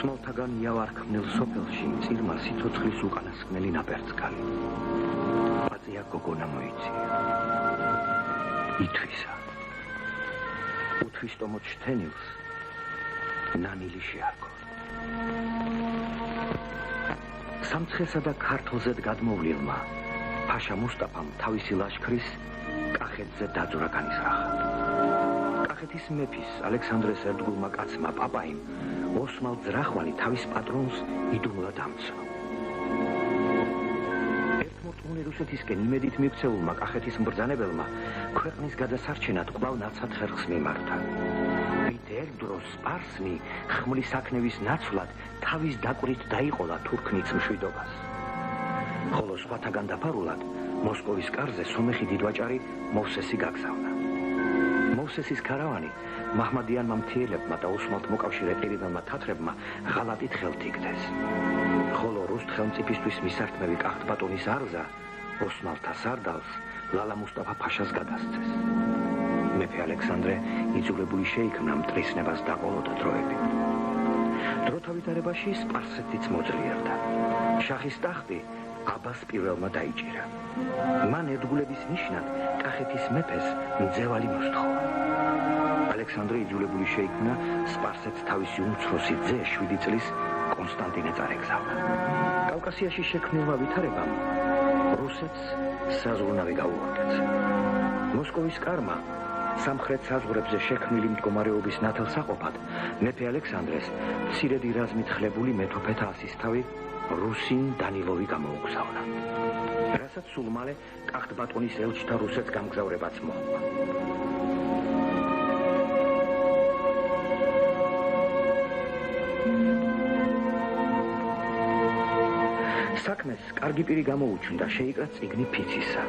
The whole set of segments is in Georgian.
ოსმალთაგან იავარქმნილ სოფელში წირმა სიცოცხლის უკანასკნელი ნაპერწკალი. პაწია გოგონა მოიწია. ითვისა. უთვისტო მოჩთენილს ნანილი შეარგო. სამცხესა და ქართლზედ გადმოვლილმა ფაშა მუსტაფამ თავისი ლაშქრის კახეთზე დაძვრა განიზრახა. კახეთის მეფის ალექსანდრეს ერთგულმა კაცმა პაპაიმ ოსმალ ძრახვალი თავის პატრონს იდუმლად ამცა. ერთმორწმუნე რუსეთისკენ იმედით მიქცეულმა კახეთის მბრძანებელმა ქვეყნის გადასარჩენად კვლავ ნაცად ხერხს მიმართა. ერთ დროს სპარსნი ხმლის აქნევის ნაცვლად თავის დაკვრით დაიყოლა თურქნიც მშვიდობას. ხოლო სხვათაგან დაფარულად მოსკოვის კარზე სომეხი დიდვაჭარი მოვსესი გაგზავნა. მოვსესის ქარავანი მაჰმადიანმა მთიელებმა და ოსმალთ მოკავშირე პირიდანმა თათრებმა ღალატით ხელთ იგდეს. ხოლო რუსთ ხელმწიფისთვის მისართმევი კახთბატონის არზა ოსმალთა სარდალს ლალა მუსტაფა ფაშას გადასცეს. მეფე ალექსანდრე იძულებული შეიქმნა მტრისნებას დაყოლოდა დროები. დროთა ვითარებაში სპარსეთიც მოძლიერდა. შახის ტახტი აბას პირველმა დაიჭირა. მან ერთგულების ნიშნად კახეთის მეფეს მძევალი მოსთხოვა. ალექსანდრე იძულებული შეიქმნა სპარსეთს თავისი უმცროსი ძე 7 წლის კონსტანტინე წარეგზავნა. კავკასიაში შექმნილმა ვითარებამ რუსეთს საზღვრნავი გაუორდეც. მოსკოვის კარმა სამხრეთ საზღვრებზე შექმნილი მდგომარეობის ნათელსაყოფად მეფე ალექსანდრეს მცირედი რაზმით ხლებული მეტოქეთა ასისთავი რუსინ დანილოვი გამოუგზავნა. რასაც სულ მალე კახთბატონის ელჩთა რუსეთს გამგზავრებაც მოჰყვა. საქმეს კარგი პირი გამოუჩნდა შეიკრა წიგნი ფიცისა,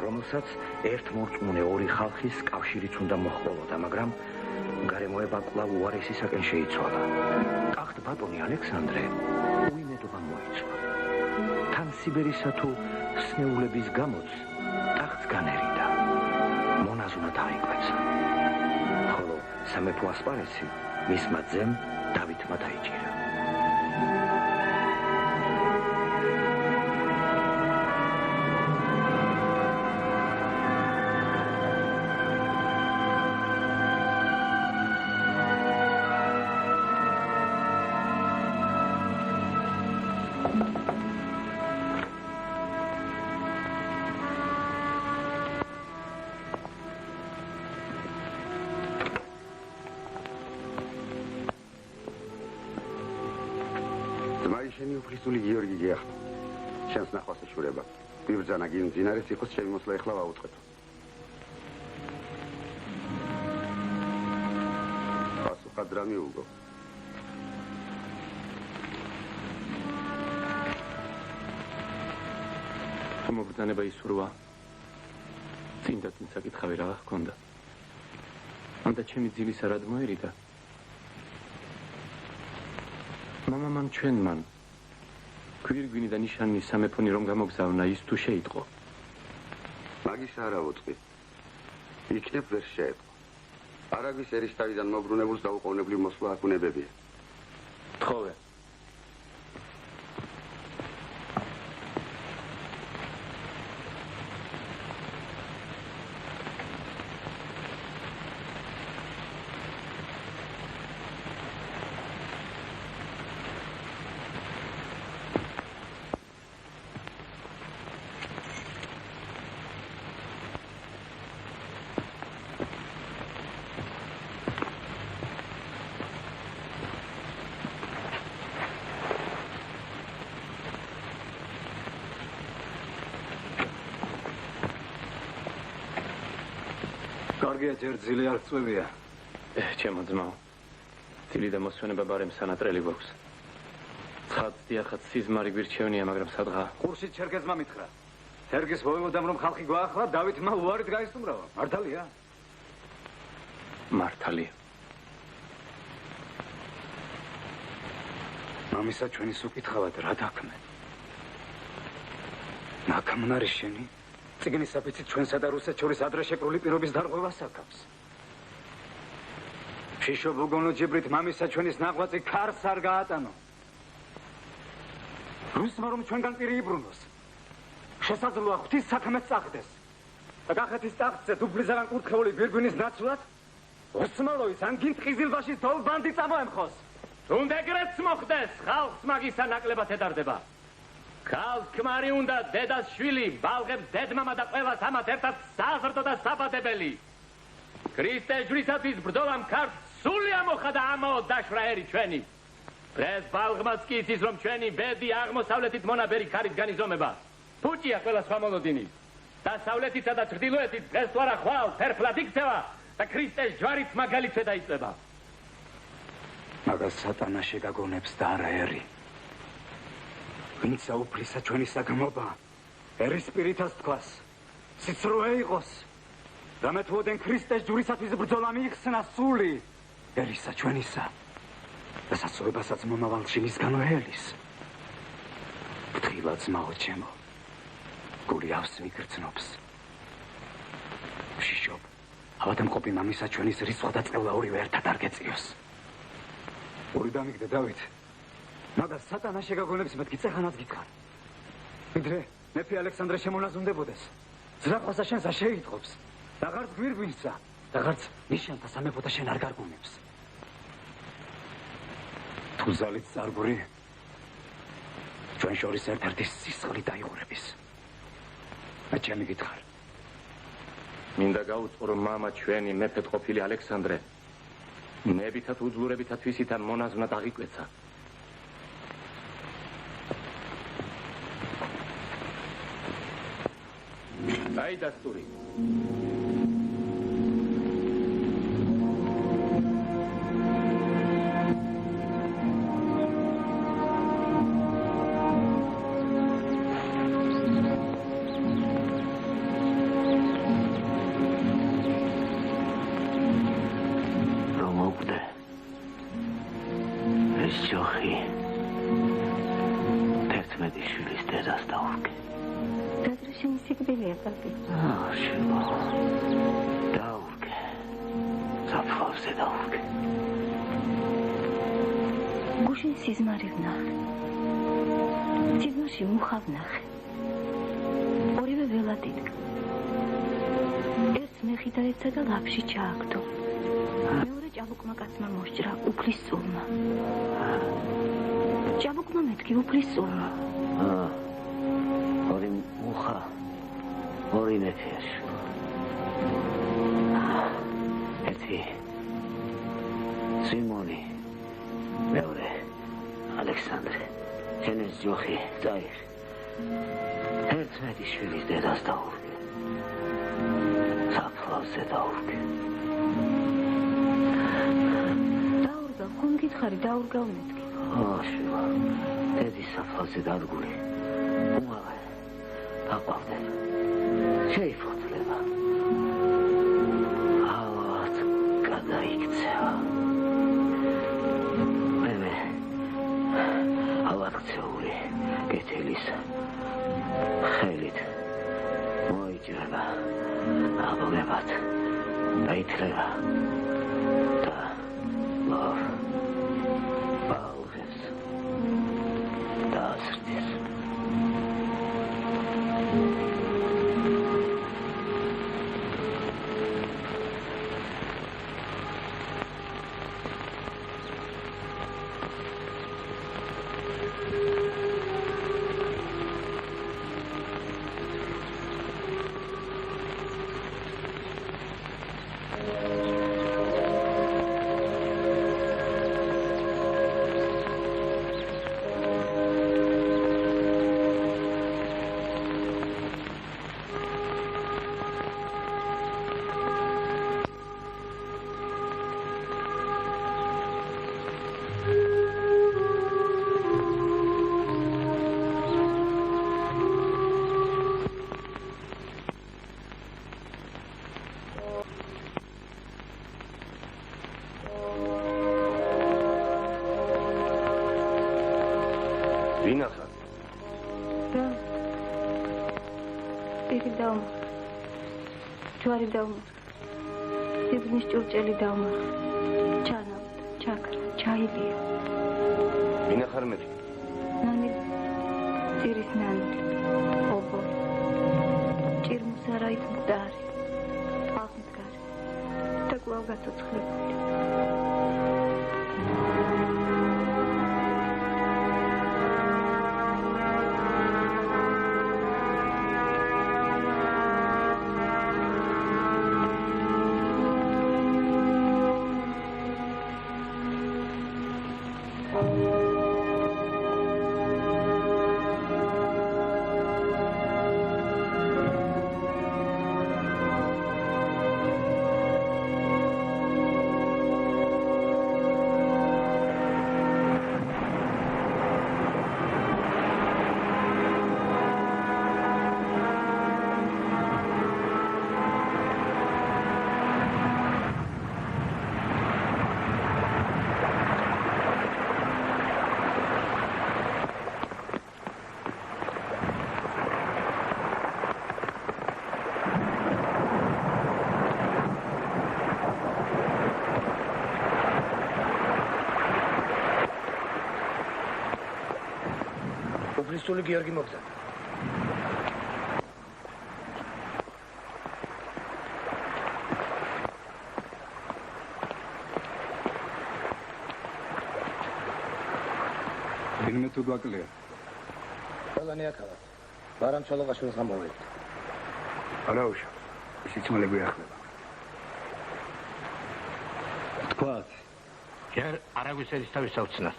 რომელსაც ერთმორწმუნე ორი ხალხის კავშირიც უნდა მოჰყოლოდა, მაგრამ გარემოება კვლავ უარესისაკენ შეიცვალა. კახთბატონი ალექსანდრე უიმედობა მოიცვა. თან სიბერისა თუ სნეულების გამოც ტახტს განერიდა. მონაზვნად აიკვეცა. ხოლო სამეფო ასპარესი მისმა ძემ დავითმა დაიჭირა. უფლისული გიორგი გიახტა. შენს ნახვას ეშურება. ბიბრძანა გიმძინარეს იყოს შემოსვლა ეხლა ვაუწყებ. პასუხად რა მიუგო? მობრძანება ისურვა. წინ და წინ საკითხავი რა ჰქონდა. ანდა ჩემი ძილის არად მოერიდა. მამა მან ჩვენ მან გვირგვინი და ნიშანი სამეფონი რომ გამოგზავნა ის თუ შეიტყო. მაგის არა უწყი. იქნებ ვერ შეეტყო. არაგვის ერისთავიდან მობრუნებულს დაუყოვნებლივ მოსვლა აკუნებებია. თხოვე. კარგია, ჯერ ძილი არ წვევია. ჩემო ძმაო, ძილი და მოსვენება ბარემ სანატრელი გვაქვს. ცხადს დიახაც სიზმარი გვირჩევნია, მაგრამ სადღა. ყურში ჩერგეზმა მითხრა. თერგის ვოევოდამ რომ ხალხი გვაახლა, დავითმა უარით გაისტუმრავა. მართალია? მართალია. მამისა ჩვენი სუკითხავად რა დაქმე? ნაკამն არის შენი? წიგნის საფიცით ჩვენსა და რუსეთს შორის ადრე შეკრული პირობის დარღვევას აკავს. შიშო ბუგონოჯიბრით მამისა ჩვენის ნაღვაწი ქარს არ გაატანო. რუსმა რომ ჩვენგან პირი იბრუნოს. შესაძლოა ღვთის საქმეც წახდეს. და კახეთის ტახტზე დუბლიზარან კურთხეული გვირგვინის ნაცვლად ოსმალოვის ან გინთ ყიზილბაშის დოლბანდი წამოემხოს. თუნდ ეგრეც მოხდეს, ხალხს მაგისა ნაკლებად ედარდება. ქალს ქმარი უნდა დედას შვილი, ბალღებს დედმამა და ყველას ამათ ერთად საზრდო და საბადებელი. ქრისტეს ჯვრისათვის ბრძოლამ ქართლს სული ამოხა და ამაო დაშვრა ერი ჩვენი. დღეს ბალღმაც კი იცის, რომ ჩვენი ბედი აღმოსავლეთით მონაბერი ქარით განიზომება. ფუჭია ყველა სხვა მოლოდინი. დასავლეთითა და ჩრდილოეთით დღეს თუ არა ხვალ ფერფლად იქცევა და ქრისტეს ჯვარით მაგალითზე დაიწება. მაგას სატანა შეგაგონებს და არა ერი. ვინცა უფლისა ჩვენი საგმობა, ერის სპირიტას თქვას, სიცრუე იყოს. დამეთვოდენ ქრისტეს ჯვრისათვის ბრძოლა მიიხსნა სული, ერისა ჩვენისა. და სასწორებასაც მომავალში მისგანო ელის. ფრთხილად ძმაო ჩემო, გულიავს მიგრძნობს. შიშობ, ავადმყოფი მამისა ჩვენის რისხვა და წევლა ორივე ერთად არ გეწიოს. ორი დამიგდე დავით, მაგას სატანა შეგაგონებს მეთქი წეხანაც გითხარ. ვიდრე მეფე ალექსანდრე შემონაზუნდებოდეს, ზრახვასა შენსა შეიტყობს, დაღარც გვირგვინსა, დაღარც ნიშანთა სამეფოთა შენ არ გარგუნებს. თუ ზალით წარგური, ჩვენ შორის ერთ-ერთი სისხლი დაიღურების. და ჩემი გითხარ. მინდა გაუწყო, რომ მამა ჩვენი მეფედ ყოფილი ალექსანდრე ნებითად უძლურებითად თვისიდან მონაზვნად აღიკვეცა. აი დასტური. სიზმარი ვნახე. სიზმარში მუხა ვნახე. ორივე ველად იდგა. ერთს მეხი დაეცა და ლაფში ჩააგდო. მეორე ჭაბუკმა კაცმა მოსჭრა უფლის სულმა. ჭაბუკმა მეთქი უფლის სულმა. ორი მუხა, ორი მეფეაში. ერთი სიმონი, მეორე ალექსანდრე, ჩენეს ჯოხი, წაიღ. ერთმეტი შვილის დედას დაურგე. საფლავზე დაურგე. დაურგავ, ხომ გითხარი, დაურგავ მეთქი. შვილა, დედის საფლავზე დადგული. უმაღე, დაყავდე. შეიფოთლება. ავად გადაიქცევა. ავარქცეული კეთილის ხელით მოიჭრება აბლევად დაითრება და ლავ ბალღებს დაასრდის. ჯვარი დავმა. სიბნის ჭურჭელი დავმა. ჩაქრა, ჩაიბია. მინახარ მეტი. ნანი ძირის ნანი. ობო. ჭირმუსარაით მკვდარი. აღმდგარი. და კვლავ გაცოცხლებული. უფლისწული გიორგი მოგზაურა. ვინმე თუ გაკლია? ყველანი აქაა. ბარამ ჩოლოღაშვილს გამოვიდა. არა უშო. სიცმალები ახლა. თქვათ. ჯერ არაგვისერის თავის საოცნად.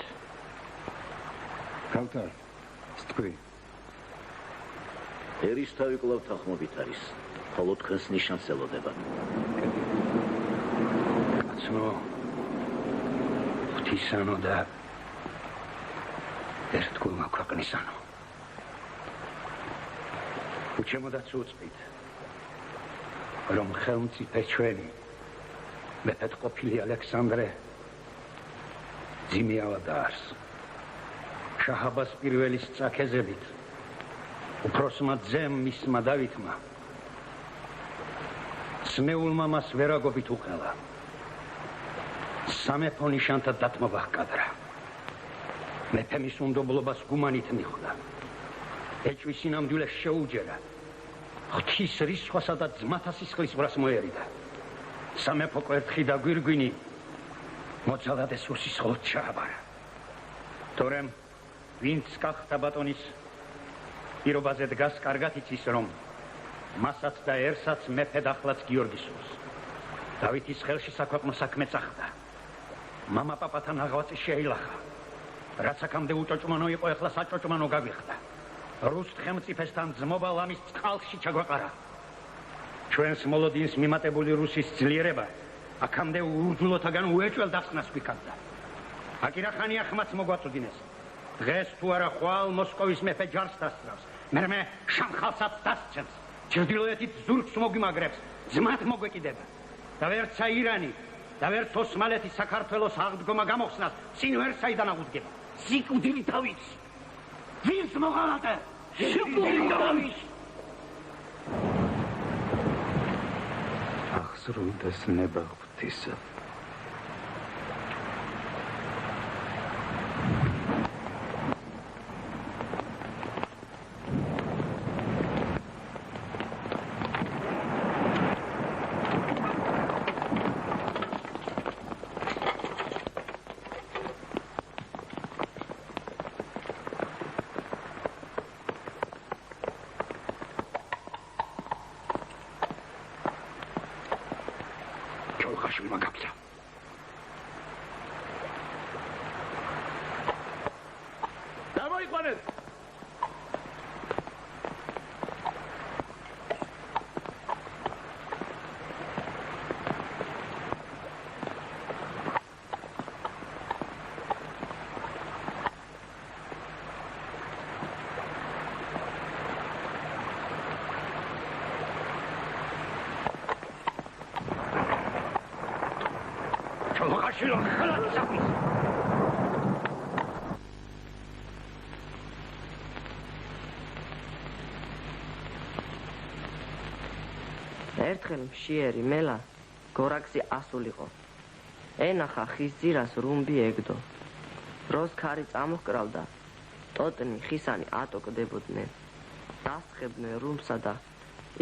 გავთარ. თქვი. ერისთავი კვლავ თანხმობით არის. ხოლო თქვენს ნიშანს ელოდება. კაცო. ღვთისანო და ერთგულმა ქვეყნისანო. უჩემოდაც უწყით. რომ ხელმწიფე ჩვენი მეფედ ყოფილი ალექსანდრე ძიმიავა დაარს. შაჰაბას პირველის წაქეზებით უფროსმა ძემ მისმა დავითმა ცნეულმა მას ვერაგობით უყელა. სამეფო ნიშანთა დათმობა ჰკადრა. მეფე მის უნდობლობას გუმანით მიხვდა. ეჭვის სინამდვილეს შეუჯერა. ღვთის რისხვასა და ძმათა სისხლის ბრას მოერიდა. სამეფო კვერთხი და გვირგვინი მოძალადეს უსისხლოდ ჩააბარა. თორემ ვინც გახდა ბატონის პირობაზე დგას, კარგად იცის, რომ მასაც და ერსაც მეფედ ახლაც გიორგი სურს. დავითის ხელში საქვეყნო საქმე წახდა. მამა პაპათან აღვაწი შეილახა. რაც აქამდე უჭოჭმანო იყო, ეხლა საჭოჭმანო გაგვიხდა. რუსთ ხელმწიფესთან ძმობა ლამის წყალში ჩაგვაყარა. ჩვენს მოლოდინს მიმატებული რუსის ძლიერება აქამდე ურძულოთაგან უეჭველ დასხნას გვიქადდა. აკირახანია ხმაც მოგვაწოდინეს. დღეს თუ არა ხვალ მოსკოვის მეფე ჯარს დასწრავს. მერმე შამხალსაც დასცემს. ჩრდილოეთით ზურგს მოგვიმაგრებს. ძმათ მოგვეკიდება. და ვერცა ირანი და ვერც ოსმალეთი საქართველოს აღდგომა გამოხსნას წინ ვერ საიდან აღუდგება. სიკვდილი დავითს. ვინც მოღალატე? სიკვდილი დავითს. აღსრულდეს ნება ღვთისა. ერთხელ მშიერი მელა გორაქსი ასულიყო. ენახა ხის ძირას რუმბი ეგდო. დროს ქარი წამოჰკრავდა, ტოტნი ხისანი ატოკდებოდნენ. დასხებდნენ რუმსა და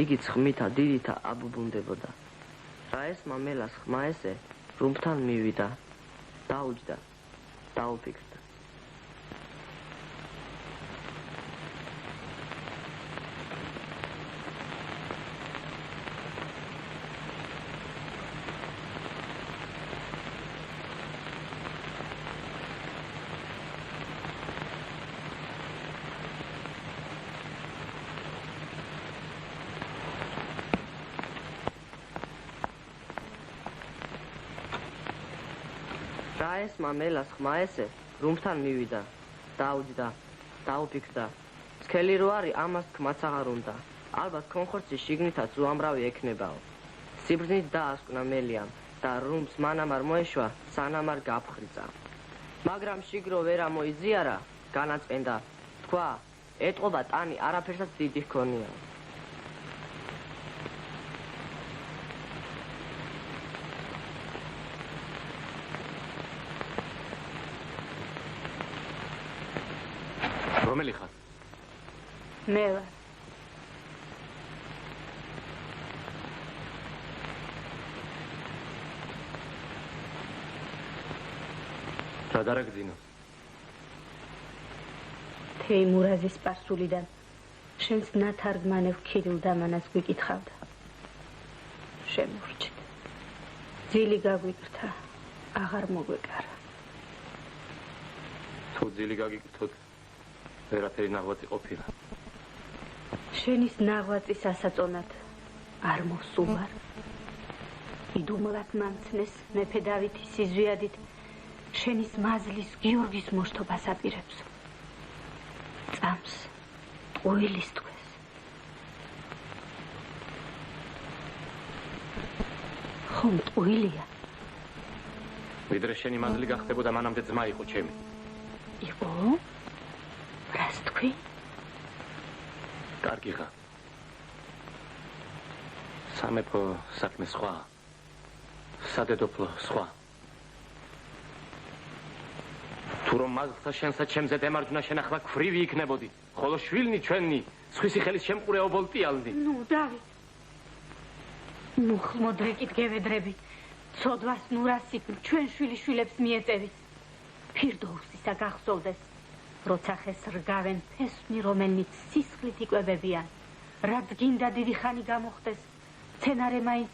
იგი ცხმითა დიდითა აბუბუნდებოდა. რა ესმა მელას ხმა ესე რუმბთან მივიდა, დაუჯდა, დაუფიქრდა. ესმა მელას ხმა ესე რუმბთან მივიდა, დაუჯდა, დაუფიქრდა. სქელი რო არის ამას თქმაც აღარ უნდა. ალბათ კონხორცის შიგნითაც უამრავი ექნებაო. სიბრძნით დაასკვნა მელიამ და რუმბს მანამ არ მოეშვა, სანამ არ გაფხრიცა. მაგრამ შიგრო ვერა მოიზიარა, განაწმენდა, თქვა, ეტყობა ტანი არაფერსაც დიდი ჰქონია. რომელი ხარ? მე ვარ. რა დარაგძინო? თეიმურაზის სპარსულიდან შენს ნათარგმანევ ქირილ დამანას გვიკითხავდა. შემურჩით. ძილი გაგვიკრთა, აღარ მოგვეკარა. თუ ძილი გაგიკრთოთ, ვერაფერი ნაღვაწი ყოფილა. შენის ნაღვაწის ასაწონად არ მოსულარ. იდუმლად მამცნეს მეფე დავითის სიზვიადით შენის მაზლის გიორგის მოშთობას აპირებს. წამს ტყუილის თქოს. ხომ ტყუილია? ვიდრე შენი მაზლი გახდებოდა, მანამდე ძმა იყო ჩემი. იყო? რას თქვი? კარგია. სამეფო საქმე სხვა. სადედოფლო სხვა. თუ რომ მაზლსა შენსა ჩემზე დემარჯვნა შენ ახლა ქვრივი იქნებოდი, ხოლო შვილნი ჩვენი სხვისი ხელის შემყურე ობოლტიალნი. ნუ დავით. ნუ ხმოდრეკით გევედრებით. ცოდვას ნურასი ჩვენ შვილიშვილებს მიეწევით. ფირდოუსისა გახსოვდეს. როცა ხეს რგავენ ფესვი, რომელნიც სისხლით იკვებებიან. რაც გინდა დიდი ხანი გამოხდეს, მცენარე მაინც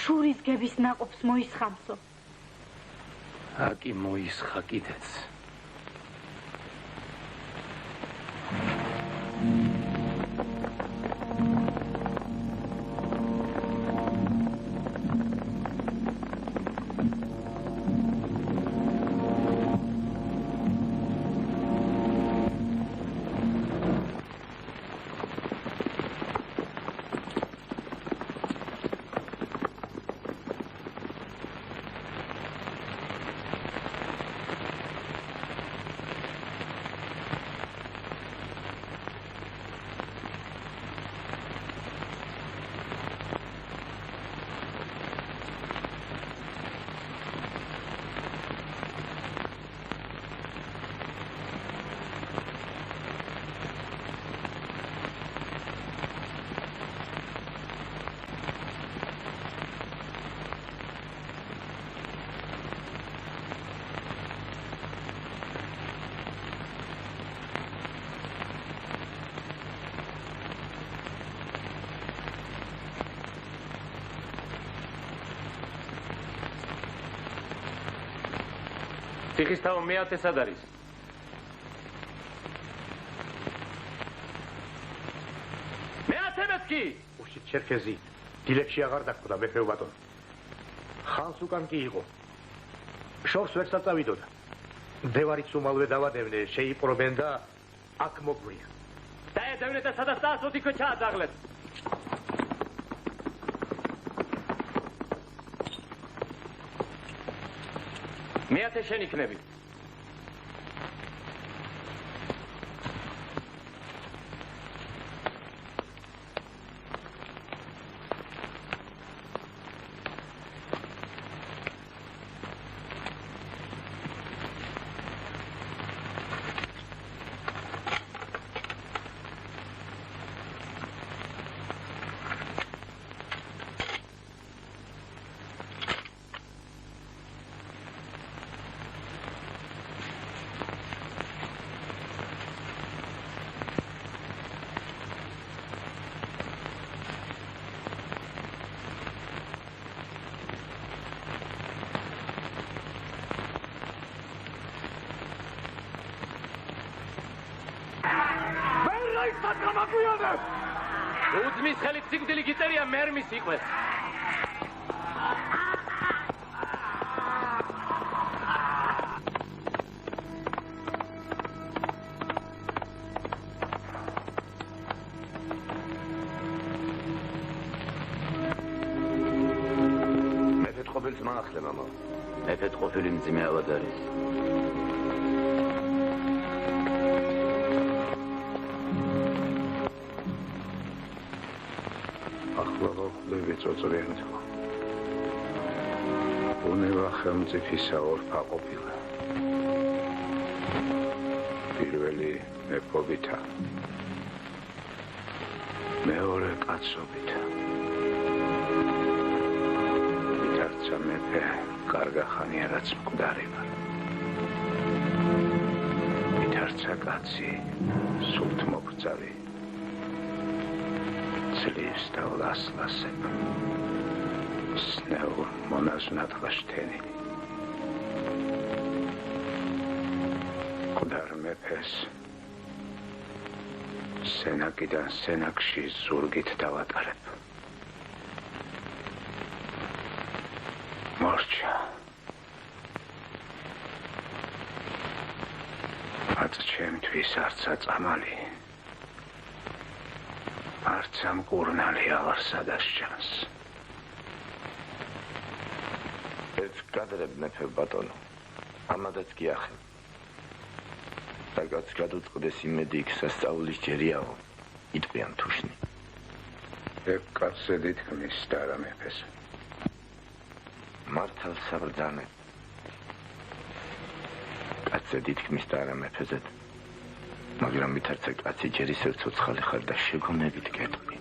შურის გების ნაყოფს მოისხამსო. აკი მოისხა კიდეც. ციხისთავო მეათე სად არის? მეათე მეთქი! უშით ჩერქეზი, დილებში აღარ დაკვდა მეფე ბატონო. ხანს უკან კი იყო. შორს ვერ საწავიდოდა. დევარიც უმალვე დავადევნე, შეიპყრობენ და აქ მოგვია. დაედევნე და სადაც დაასვოთ იქვე ჩააძაღლეთ. მეათე შენ იქნები. ხან გამაგვიანებ! უძმის ხელით სიკვდილი გიწერია მერმის იყვეს. ყოფილს მაახლე მამა. მეფეთ ყოფილი მძიმე ავად არის. ახლა ყოფილი წოწრიანთ. უნება ხელმწიფისა ორფა ყოფილა. პირველი მეფობითა. მეორე კაცობითა. მეფე კარგა ხანია რაც მკვდარი ვარ. ვითარცა კაცი სულთ მოგწავი. ძლივს და ლასლასებ. სნეულ მონაზვნად ხაშთენი. მკვდარ მეფეს სენაკიდან სენაკში ზურგით დავატარებ. მორჩა. არც ჩემთვის არც აწამალი. არც ამ კურნალი აღარ სადასჯანს. ერთ გადრებ მეფე ბატონო. ამადაც გიახე. რაგაც გადუწყდეს იმედი იქ სასწაულის ჯერიაო. იტყვიან თუშნი. ეგ კაცზე დიდქმის და არა მეფეს. მართალ საბრძანე. კაცზე დიდქმის და არა მეფეზედ. მაგრამ ვითარცა კაცი ჯერ ისევ ცოცხალი ხარ და შეგონებით გეტყვი.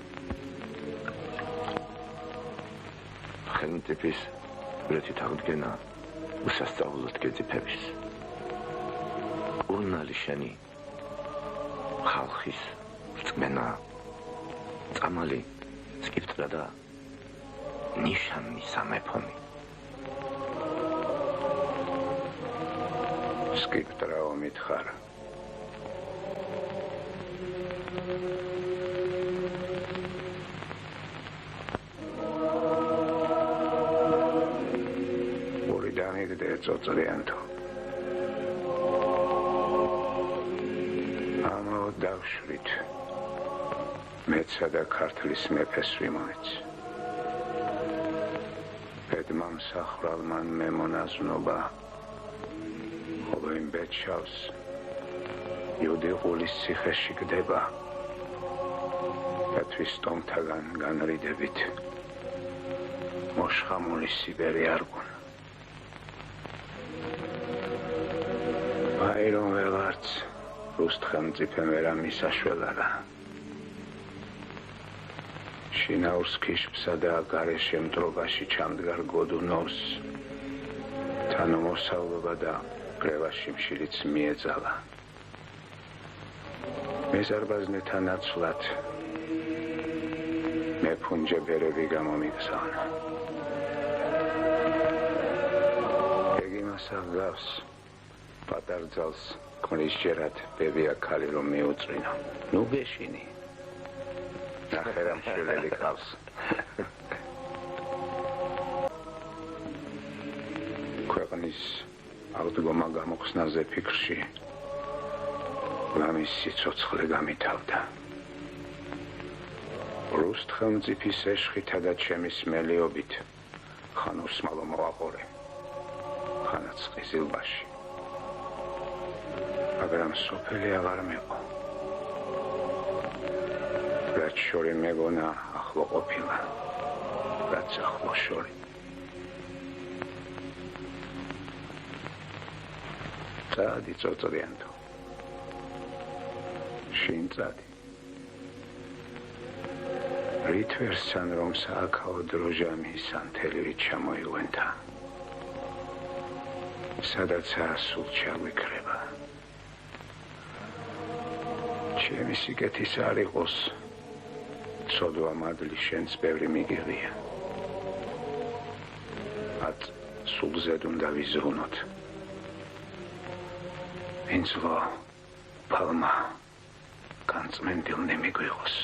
ხელმწიფის ვრეთით აღდგენა უსასწაულოდ გეძიფების. კურნალი შენი ხალხის რწმენა წამალი სკიფტრა და ნიშანი სამეფომი. სკიფტრაო მითხარ. ორიდან იგდე წოწრიანთო. ამაო დავშვით. მეცა და ქართლის მეფეს ვიმოეც. ბედმა მსახვრალმან მემონაზვნობა. ხოლო იმ ბედშავს იუდიყულის ციხეში გდება. დათვის ტომთაგან განრიდებით მოშხამული სიბერი არგუნა. აირონ ვეღარც რუსთ ხელმწიფემ ვერა მისაშველარა. შინაურს ქიშბსა და გარეშე მტრობაში ჩამდგარ გოდუნოვს თანამოსავლობა და კრევაში მშილიც მიეძალა. მეზარბაზნეთა ნაცვლად მეფუნჯებერები გამომიგზავნა. ეგ იმას აღგავს პატარძალს ქმრის ჯერად ბებია ქალი რომ მიუწვინო. ნუ გეშინი. ნახერა მშვილელი ყავს. ქვეყნის აღდგომა გამოხსნაზე ფიქრში ლამის სიცოცხლე გამითავდა. რუსთ ხელმწიფის ეშხითა და ჩემის მელიობით ხან უსმალო მოაყორე, ხანაც ყიზილბაში. მაგრამ სოფელი აღარ მეყო. რაც შორი მეგონა ახლო ყოფილა, რაც ახლო შორი. წადი წოწრიანთო. შინ წადი. რით ვერსან რომ სააქაო დროჟა მისანთელი ჩამოიღვენთა. სადაცაა სულ ჩაგვიქრება. ჩემი სიკეთის არ იყოს. ცოდვა მადლი შენს ბევრი მიგიღია. ათ სულზედ უნდა ვიზრუნოთ. ვინცლო, პალმა, განწმენდილნი მიგვიღოს.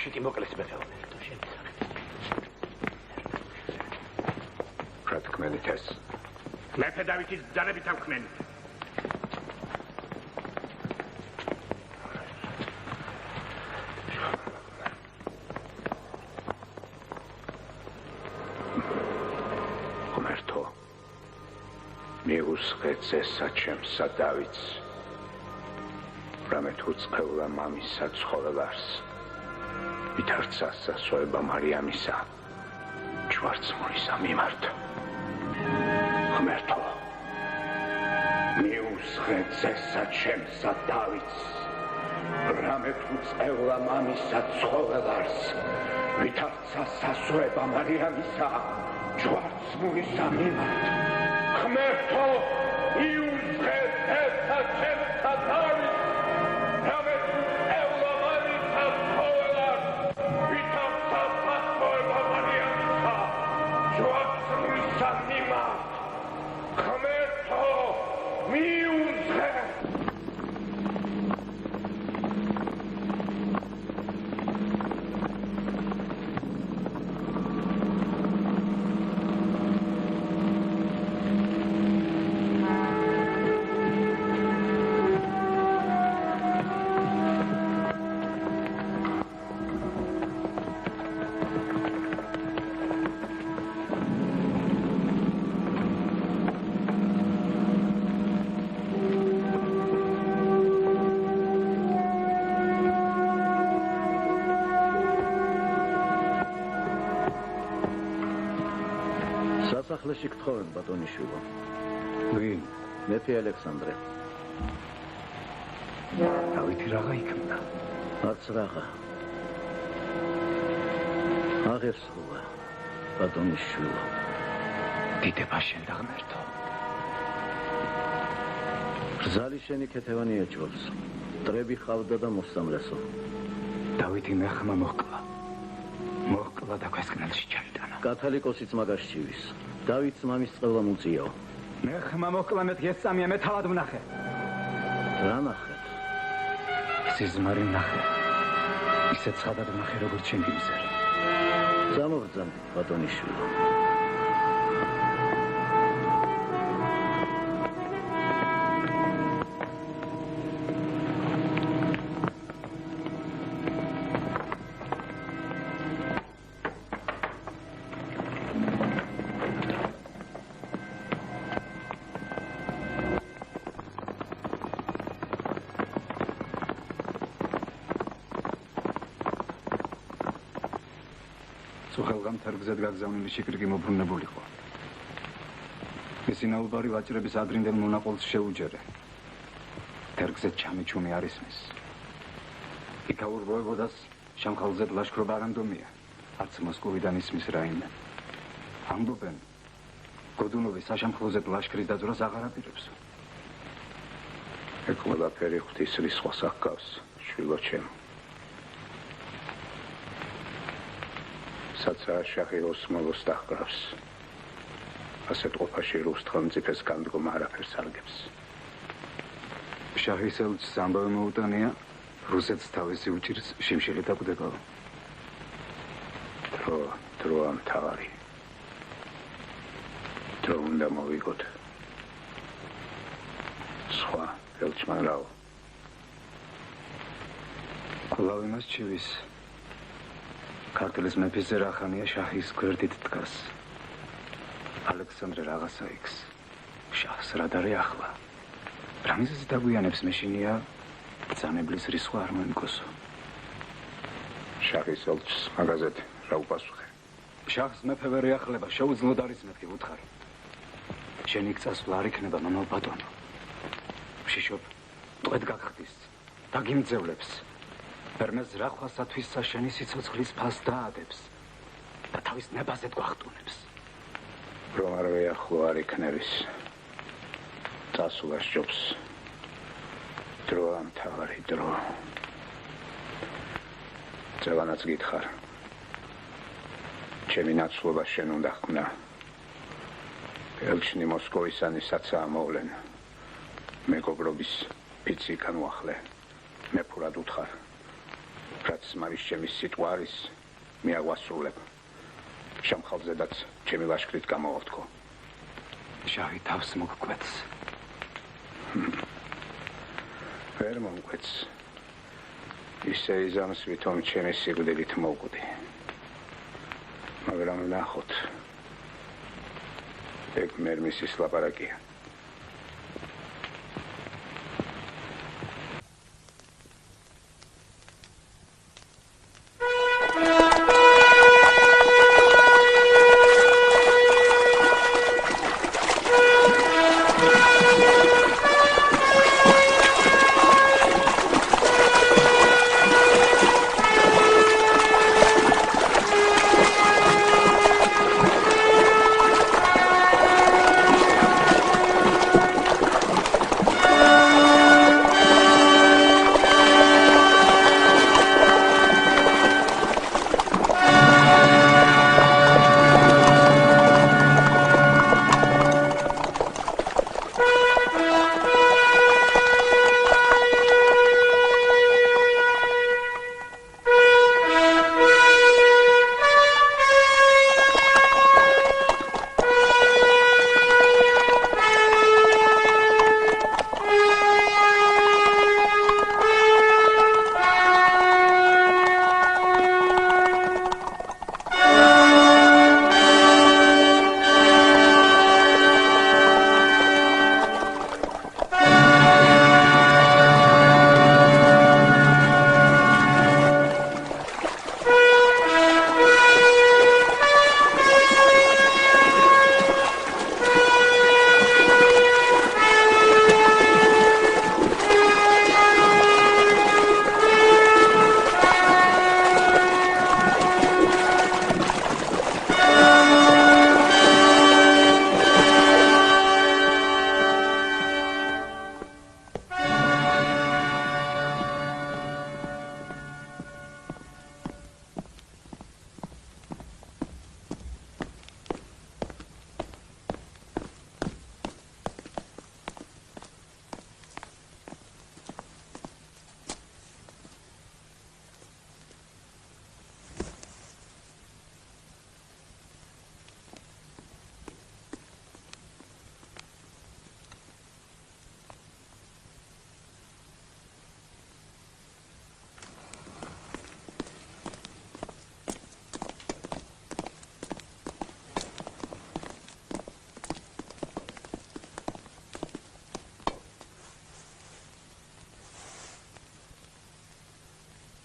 შეკი მოკლეს მეფე. რა თქმენით ეს? მეფე დავითის ბრძანებით ამხმენ. ღმერთო, მიუსხეთ ზესა ჩემსა დავითს, რამე თუ წყევლა მამისა ცხოველარს. ვითარცა სასოება მარიამისა, ჯვარცმულისა მიმართ. ღმერთო, მიუსხეთ ზესა ჩემსა დავითს, რამე თუ წყევლა მამისა ცხოველარს. ვითარცა სასოება მარიამისა, ჯვარცმულისა მიმართ. ღმერთო, მიუსხეთ ზესა ჩემსა დავითს, რამე თუ წყევლა მამისა სასახლეში გთხოვენ ბატონიშვილო. ვინ? მეფე ალექსანდრე. დავითი რაღა იქნა? არც რაღა. აღერსულა ბატონიშვილო. დიდება შენ და ღმერთო. ბრძალი შენი ქეთევანი ეჭვობს. მტრები ხავდა და მოსამრესო. დავითი მეხმა მოჰკლა და ქვესკნელში ჩაიტანა. კათალიკოსიც მაგას ჩივის. დავითს მამის წყევლა მუწიაო. მეხმა მოჰკლა მეთქი ეს წამია მე თავად ვნახე. რა ნახე? სიზმარი ვნახე. ისე ცხადად ვნახე როგორც ჩემი მიზერი. გამოგძან ბატონიშვილო. სუხელგამ თერგზედ გაგზავნილი შიკრიკი მობრუნებულიყო. მისი ნაუბარი ვაჭრების ადრინდელ მონაყოლს შეუჯერე. თერგზედ ჩამიჩუმი არის მის. იქაურ ვოევოდას შამხალზედ ლაშქრობა არ ანდომია. არც მოსკოვიდან ისმის რაიმე. ამბობენ, გოდუნოვი საშამხლოზედ ლაშქრის დაძვრას აღარ აპირებს. ეგ ყველაფერი ღვთის რისხვას აღგავს, შვილო ჩემო. საცა შაჰი ოსმალოს დაჰყრავს. ასეთ ყოფაში რუს ხელმწიფეს განდგომა არაფერს არგებს. შაჰის ელჩს ამბავი მოუტანია, რუსეთს თავისი უჭირს შიმშილი დაკვდებაო. დროა მთავარი. დრო უნდა მოვიგოთ. სხვა ელჩმან რაო. კვლავ იმას ჩივის. ქართლის მეფის ზერახანია შაჰის გვერდით დგას. ალექსანდრე რაღაცა იქს. შაჰს რა დარი ახლა. რამიზეს დაგვიანებს მეშინია ბრძანებლის რისხვა არ მოემკოსო. შაჰის ელჩს მაგაზეთ რა უპასუხე? შაჰს მეფე ვერ ეახლება, შეუძლოდ არის მეთქი უთხარი. შენი გწასვლა არ იქნება მამალ ბატონო. შიშობ, ტყვედ გაგხდის, დაგიმძევლებს. ფერმეს რახვასათვისა შენი სიცოცხლის ფას დაადებს და თავის ნებაზე გვახტუნებს. რომ არ ვეახლო არ იქნების. წასვლა სჯობს. დროა მთავარი დრო. ძევანაც გითხარ. ჩემი ნაცვლობა შენ უნდა ხმნა. ელჩნი მოსკოვისანი საცაა მოვლენ. მეგობრობის ფიცი განუახლე. მე ფურად უთხარ. რაც მარის ჩემი სიტყვა არის, მე აგვასრულებ. შამხალზედაც ჩემი ლაშქრით გამოვავთქო. შაჰი თავს მოგკვეთს. ვერ მომკვეთს. ისე იზამს ვითომ ჩემი სიკვდილით მოვკვდი. მაგრამ ნახოთ. ეგ მერმისის ლაპარაკია.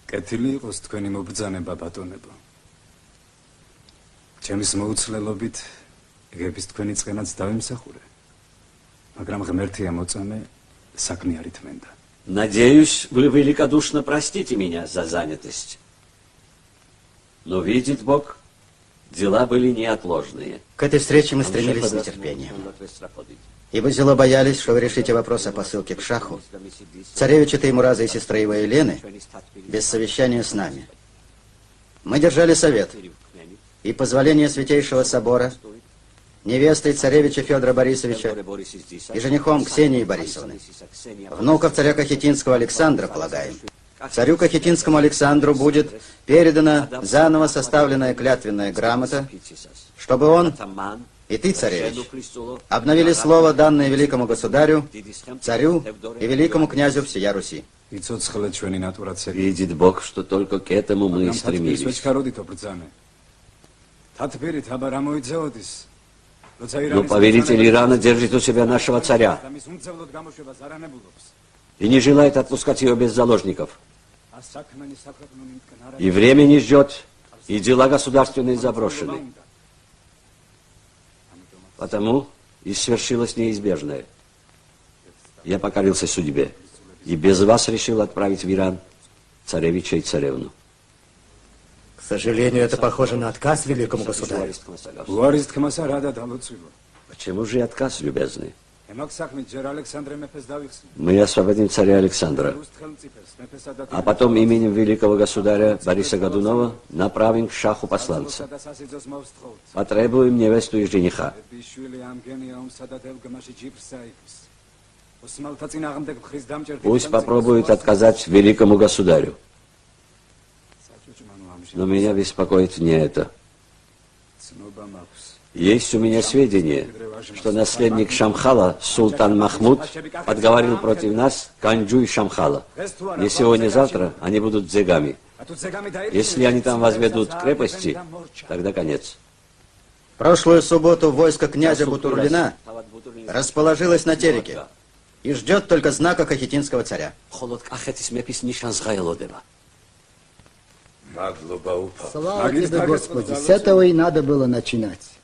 კეთილი იყოს თქვენი მობრძანება ბატონებო. ჩემის მოუცლელობით ეგების თქვენი წყენაც დავიმსახურე. მაგრამ ღმერთია მოწამე, საქმე არ ითმენდა. Надеюсь, вы великодушно простите меня за занятость. Но видит Бог, дела были неотложные. К этой встрече мы стремились с нетерпением. Ибо зело боялись, что вы решите вопрос о посылке к шаху, царевича Теймураза и сестры его Елены, без совещания с нами. Мы держали совет, и позволение Святейшего Собора, невестой царевича Федора Борисовича и женихом Ксении Борисовны, внуков царя Кахетинского Александра, полагаем, царю Кахетинскому Александру будет передана заново составленная клятвенная грамота, чтобы он и ты, царевич, обновили слово, данное великому государю, царю и великому князю всея Руси. Видит Бог, что только к этому мы и стремились. Но повелитель Ирана держит у себя нашего царя и не желает отпускать его без заложников. И время не ждет, и дела государственные заброшены. Потому и свершилось неизбежное. Я покорился судьбе и без вас решил отправить в Иран царевича и царевну. К сожалению, это похоже на отказ великому государю. Почему же отказ, любезный? Мы освободим царя Александра, а потом именем великого государя Бориса Годунова направим к шаху посланца. Потребуем невесту и жениха. Пусть попробует отказать великому государю. Но меня беспокоит не это. Есть у меня сведения, что наследник Шамхала, султан Махмуд, подговорил против нас Канджу и Шамхала. Не сегодня-завтра они будут дзегами. Если они там возведут крепости, тогда конец. Прошлую субботу войско князя Бутурлина расположилось на Тереке и ждет только знака кахетинского царя. Слава тебе, Господи, с этого и надо было начинать.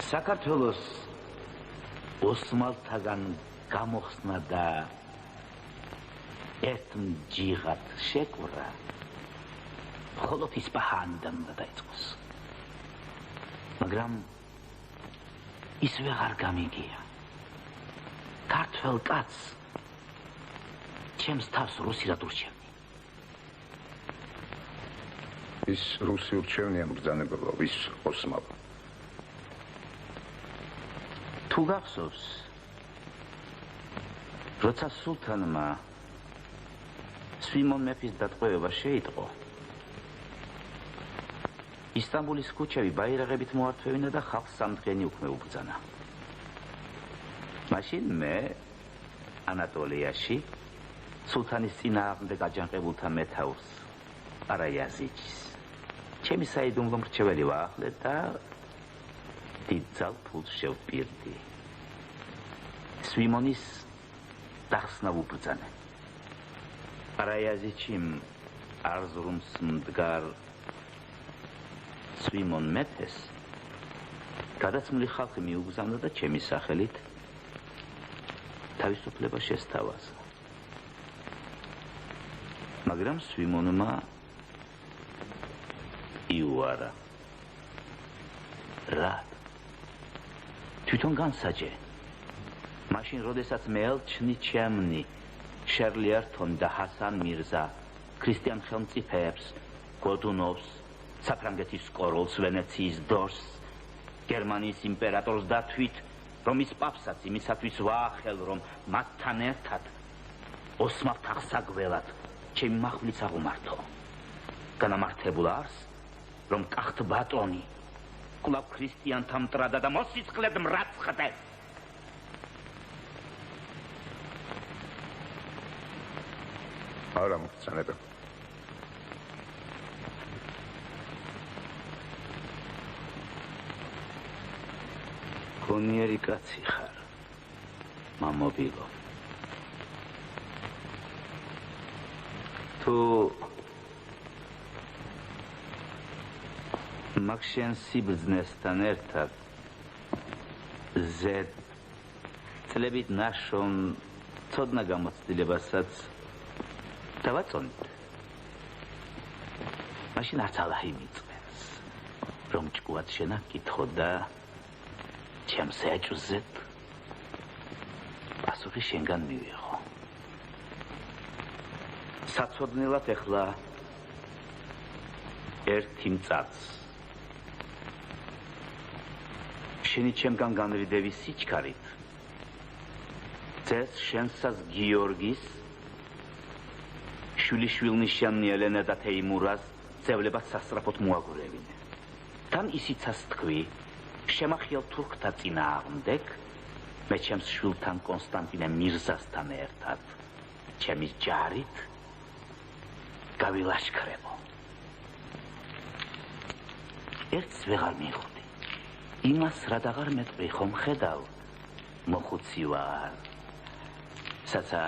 საქართველოს ოსმალთაგან გამოხსნა და ერთ ჯიღად შეკვრა მხოლოდ ისპაჰანიდან უნდა დაიწყოს. მაგრამ ის ვეღარ გამიგია. ქართველ კაცს ჩემს თავს რუსულად ურჩევნი. ის რუსი ურჩევნია მბრძანებელო, ვის ოსმალო. თუ გახსოვს, როცა სულთანმა სვიმონ მეფის დატყვევება შეიტყო, ისტანბულის ქუჩები ბაირაღებით მოართვევინა და ხალხს სამდღენი უქმე უბრძანა. მაშინ მე ანატოლიაში სულთანის წინააღმდეგ აჯანყებულთა მეთაურს არაიაზიჯის ჩემი საიდუმლო მრჩეველი ვაახლე და დიდძალ ფულს შევპირდი. სვიმონის დახსნა ვუბრძანე. არაიაზიჩიმ არზრუმს მდგარ სვიმონ მეფეს გადაცმული ხალხი მიუგზავნა და ჩემი სახელით თავისუფლება შესთავაზა. მაგრამ სვიმონმა იუარა. რა? თვითონ განსაჯე. მაშინ როდესაც მე ელჩნი ჩემნი შერლიერთონ და ჰასან მირზა ქრისტიან ხელმწიფეებს გოდუნოვს საფრანგეთის კოროლს ვენეციის დორს გერმანიის იმპერატორს დათვით რომ ის პაპსაც იმისათვის ვაახელ რომ მათთან ერთად ოსმალთა აღსაგველად ჩემი მახვილიც აღუმართო. განამართებულ არს რომ კახთ ბატონი კვლავ ქრისტიანთა მტრადა და მოსიწყლედ მრაცხდე. არა მოგწანებელ. გონიერი კაცი ხარ, მამობილო. თუ მაგ შენ სიბრძნესთან ერთად ზედ წლებით ნაშრომ ცოდნა გამოცდილებასაც დავაწონით. მაშინ არც ალაჰი მიწვევს, რომ ჭკუად შენაკითხო და ჩემს ეჭვზედ პასუხი შენგან მივიღო. საცოდნელად ეხლა ერთი მწარს შენი ჩემგან განრიდების სიჩქარით წეს შენსას გიორგის შვილიშვილნიშანი ელენა და თეიმურას ძევლებას სასწრაფოდ მოაგურევინე. თან ისიცას თქვი შემახიალ თურქთა წინააღმდეგ მე ჩემს შვილთან კონსტანტინე მირზასთან ერთად ჩემის ჯარით გავილაშქრებო. ერთს ვეღარ მიხვდი. იმას რადაღარ მეტყვი ხომ ხედავ მოხუცი ვარ. საცა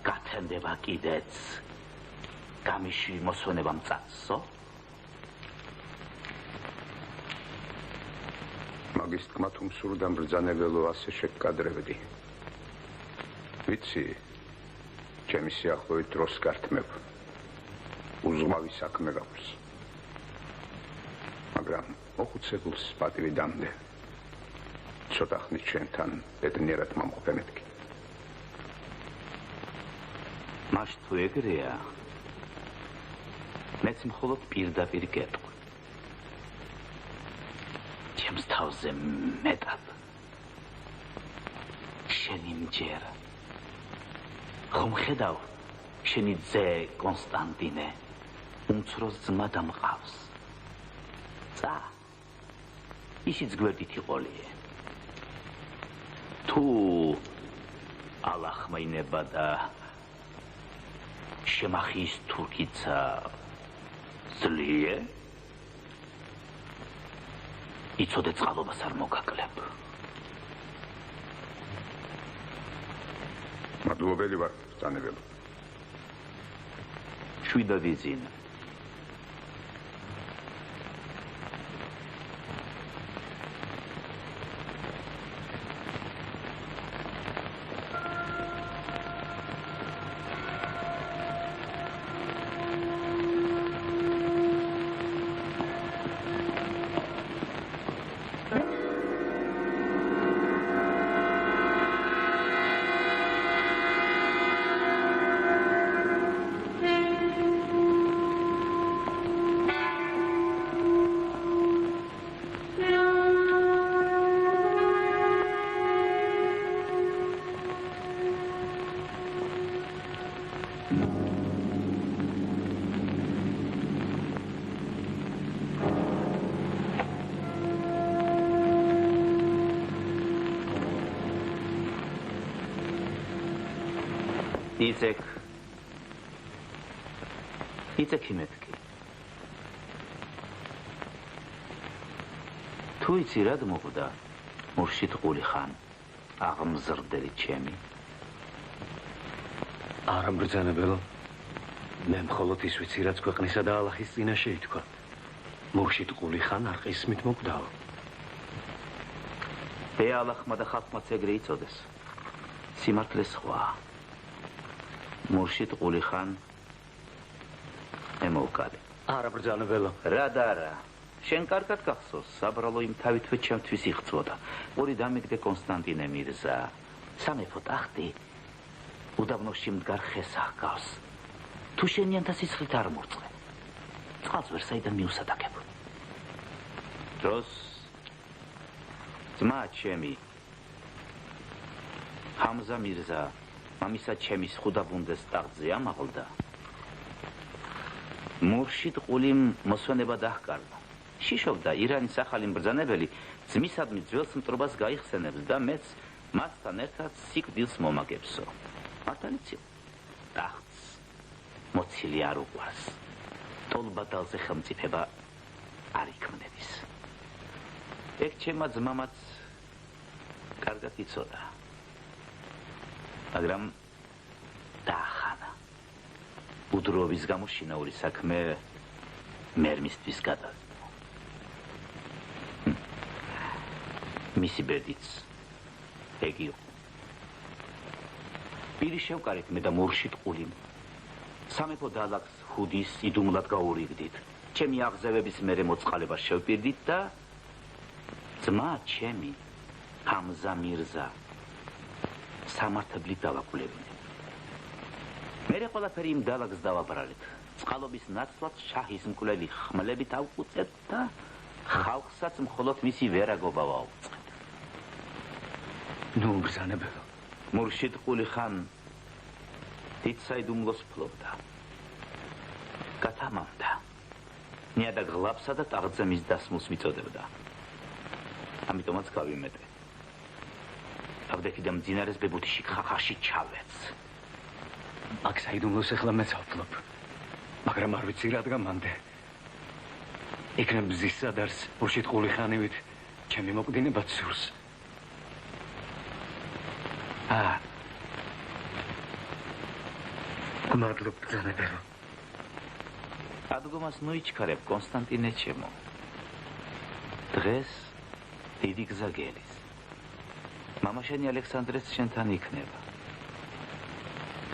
გათენდება კიდეც გამიში მოსვენება მწაცო? მაგის თქმა თუ მსურდა მბრძანებელო ასე შეგკადრებდი. ვიცი, ჩემი სიახლოვით დროს გართმევ. უზღმავი საქმე გაქვს. მაგრამ მოხუცებულს პატივი დამდე. ცოტა ხნით შენთან ბედნიერად მომყოფე მეთქი. მაშ თუ ეგრეა, მეც მხოლოდ პირდაპირ გეტყვი. ჩემს თავზე მეტად შენი მჯერ ხომ ხედავ შენი ძე კონსტანტინე უმცროს ძმა დამყავს. ცა ისიც გვერდით იყოლიე. თუ ალახმეინება და შემახის თურქიცა ძლიერე იცოდე წყალობას არ მოგაკლებ. მადლობელი ვარ, ბრძანებელო. შვიდა ვიზინა. იცექი მეთქი. თუ იცი რად მოკვდა მურშიდ ყულიხან აღმზრდელი ჩემი? არა მბრძანებელო, მე მხოლოდ ის ვიცი, რაც ქვეყნისა და ალაჰის წინაშე ითქვა. მურშიდ ყულიხან არ ყისმით მოკვდაო. ე ალაჰმა და ხალხმაც ეგრე იწოდეს. სიმართლე სხვა. მურშიდ ყულიხან ემოვკალე. არა ბრძანებელო. რა და არა. შენ კარგად გახსოვს, საბრალო იმ თავითვე ჩემთვის იღწვოდა. ორი დამიგდე კონსტანტინე მირზა. სამეფო ტახტი უდაბნოში მდგარ ხეს აღგავს. თუ შენიანთა სისხლით არ მორწყე, წყალს ვერ საიდან მიუსადაგებ. დროს ძმა ჩემი ჰამზა მირზა მამისა ჩემის ხუდაბუნდეს ტახტზე ამაღლდა. მურშიდ ყულიმ მოსვენება დაჰკარდა. შიშობდა ირანის ახალი მბრძანებელი ძმისადმი ძველს მტრობას გაიხსენებს და მეც მასთან ერთად სიკვდილს მომაგებსო. მართალიც იყო. ტახტს მოცილი არ უყვარს. ტოლბადალზე ხელმწიფება არ იქმნების. ეგ ჩემმა ძმამაც კარგად იცოდა. მაგრამ დაახანა. უდროობის გამო შინაური საქმე მერმისთვის გადავიდა. მისი ბედიც ეგ იყო. პირი შევკარეთ მე და მურშიდ ყულიმ. სამეფო დალაგს ხუდის იდუმლად გაურიგდით. ჩემი აღზევების მერე მოწყალებას შევპირდით და ძმა ჩემი ჰამზა მირზა სამართლით დავაკულებინებ. მერე ყველაფერი იმ დალაგს დავაბრალეთ. წყალობის ნაცვლად შაჰის მკვლელი ხმლებით ავუწეთ და ხალხსაც მხოლოდ მისი ვერაგობა ვაუწყეთ. ნუ ბრძანებელო. მურშიდ ყული-ხან დიდ საიდუმლოს ფლობდა. გათამამდა. ნიადაგ ღლაფსა და ტახტზე დასმულს მიწოდებდა. ამიტომაც გავიმეტე. ავდექი და მძინარეს ბებუთიში ხახაში ჩავეც. აქ საიდუმლოს ეხლა მეც ავფლობ. მაგრამ არ ვიცი რადგან მანდე. იქნებ მზის სადარს მურშიდ ყული-ხანივით ჩემი მოკვდინება ცურს. მადლობ ბრძანებელო. ადგომას ნუიჩქარებ კონსტანტინე ჩემო. დღეს დიდი გზა გელის. მამაშენი ალექსანდრეც შენთან იქნება.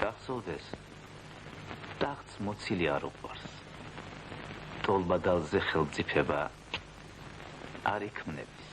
გახსოვდეს, ტახტს მოცილი არ უყვარს. ტოლბადალზე ხელმწიფება არ იქმნების.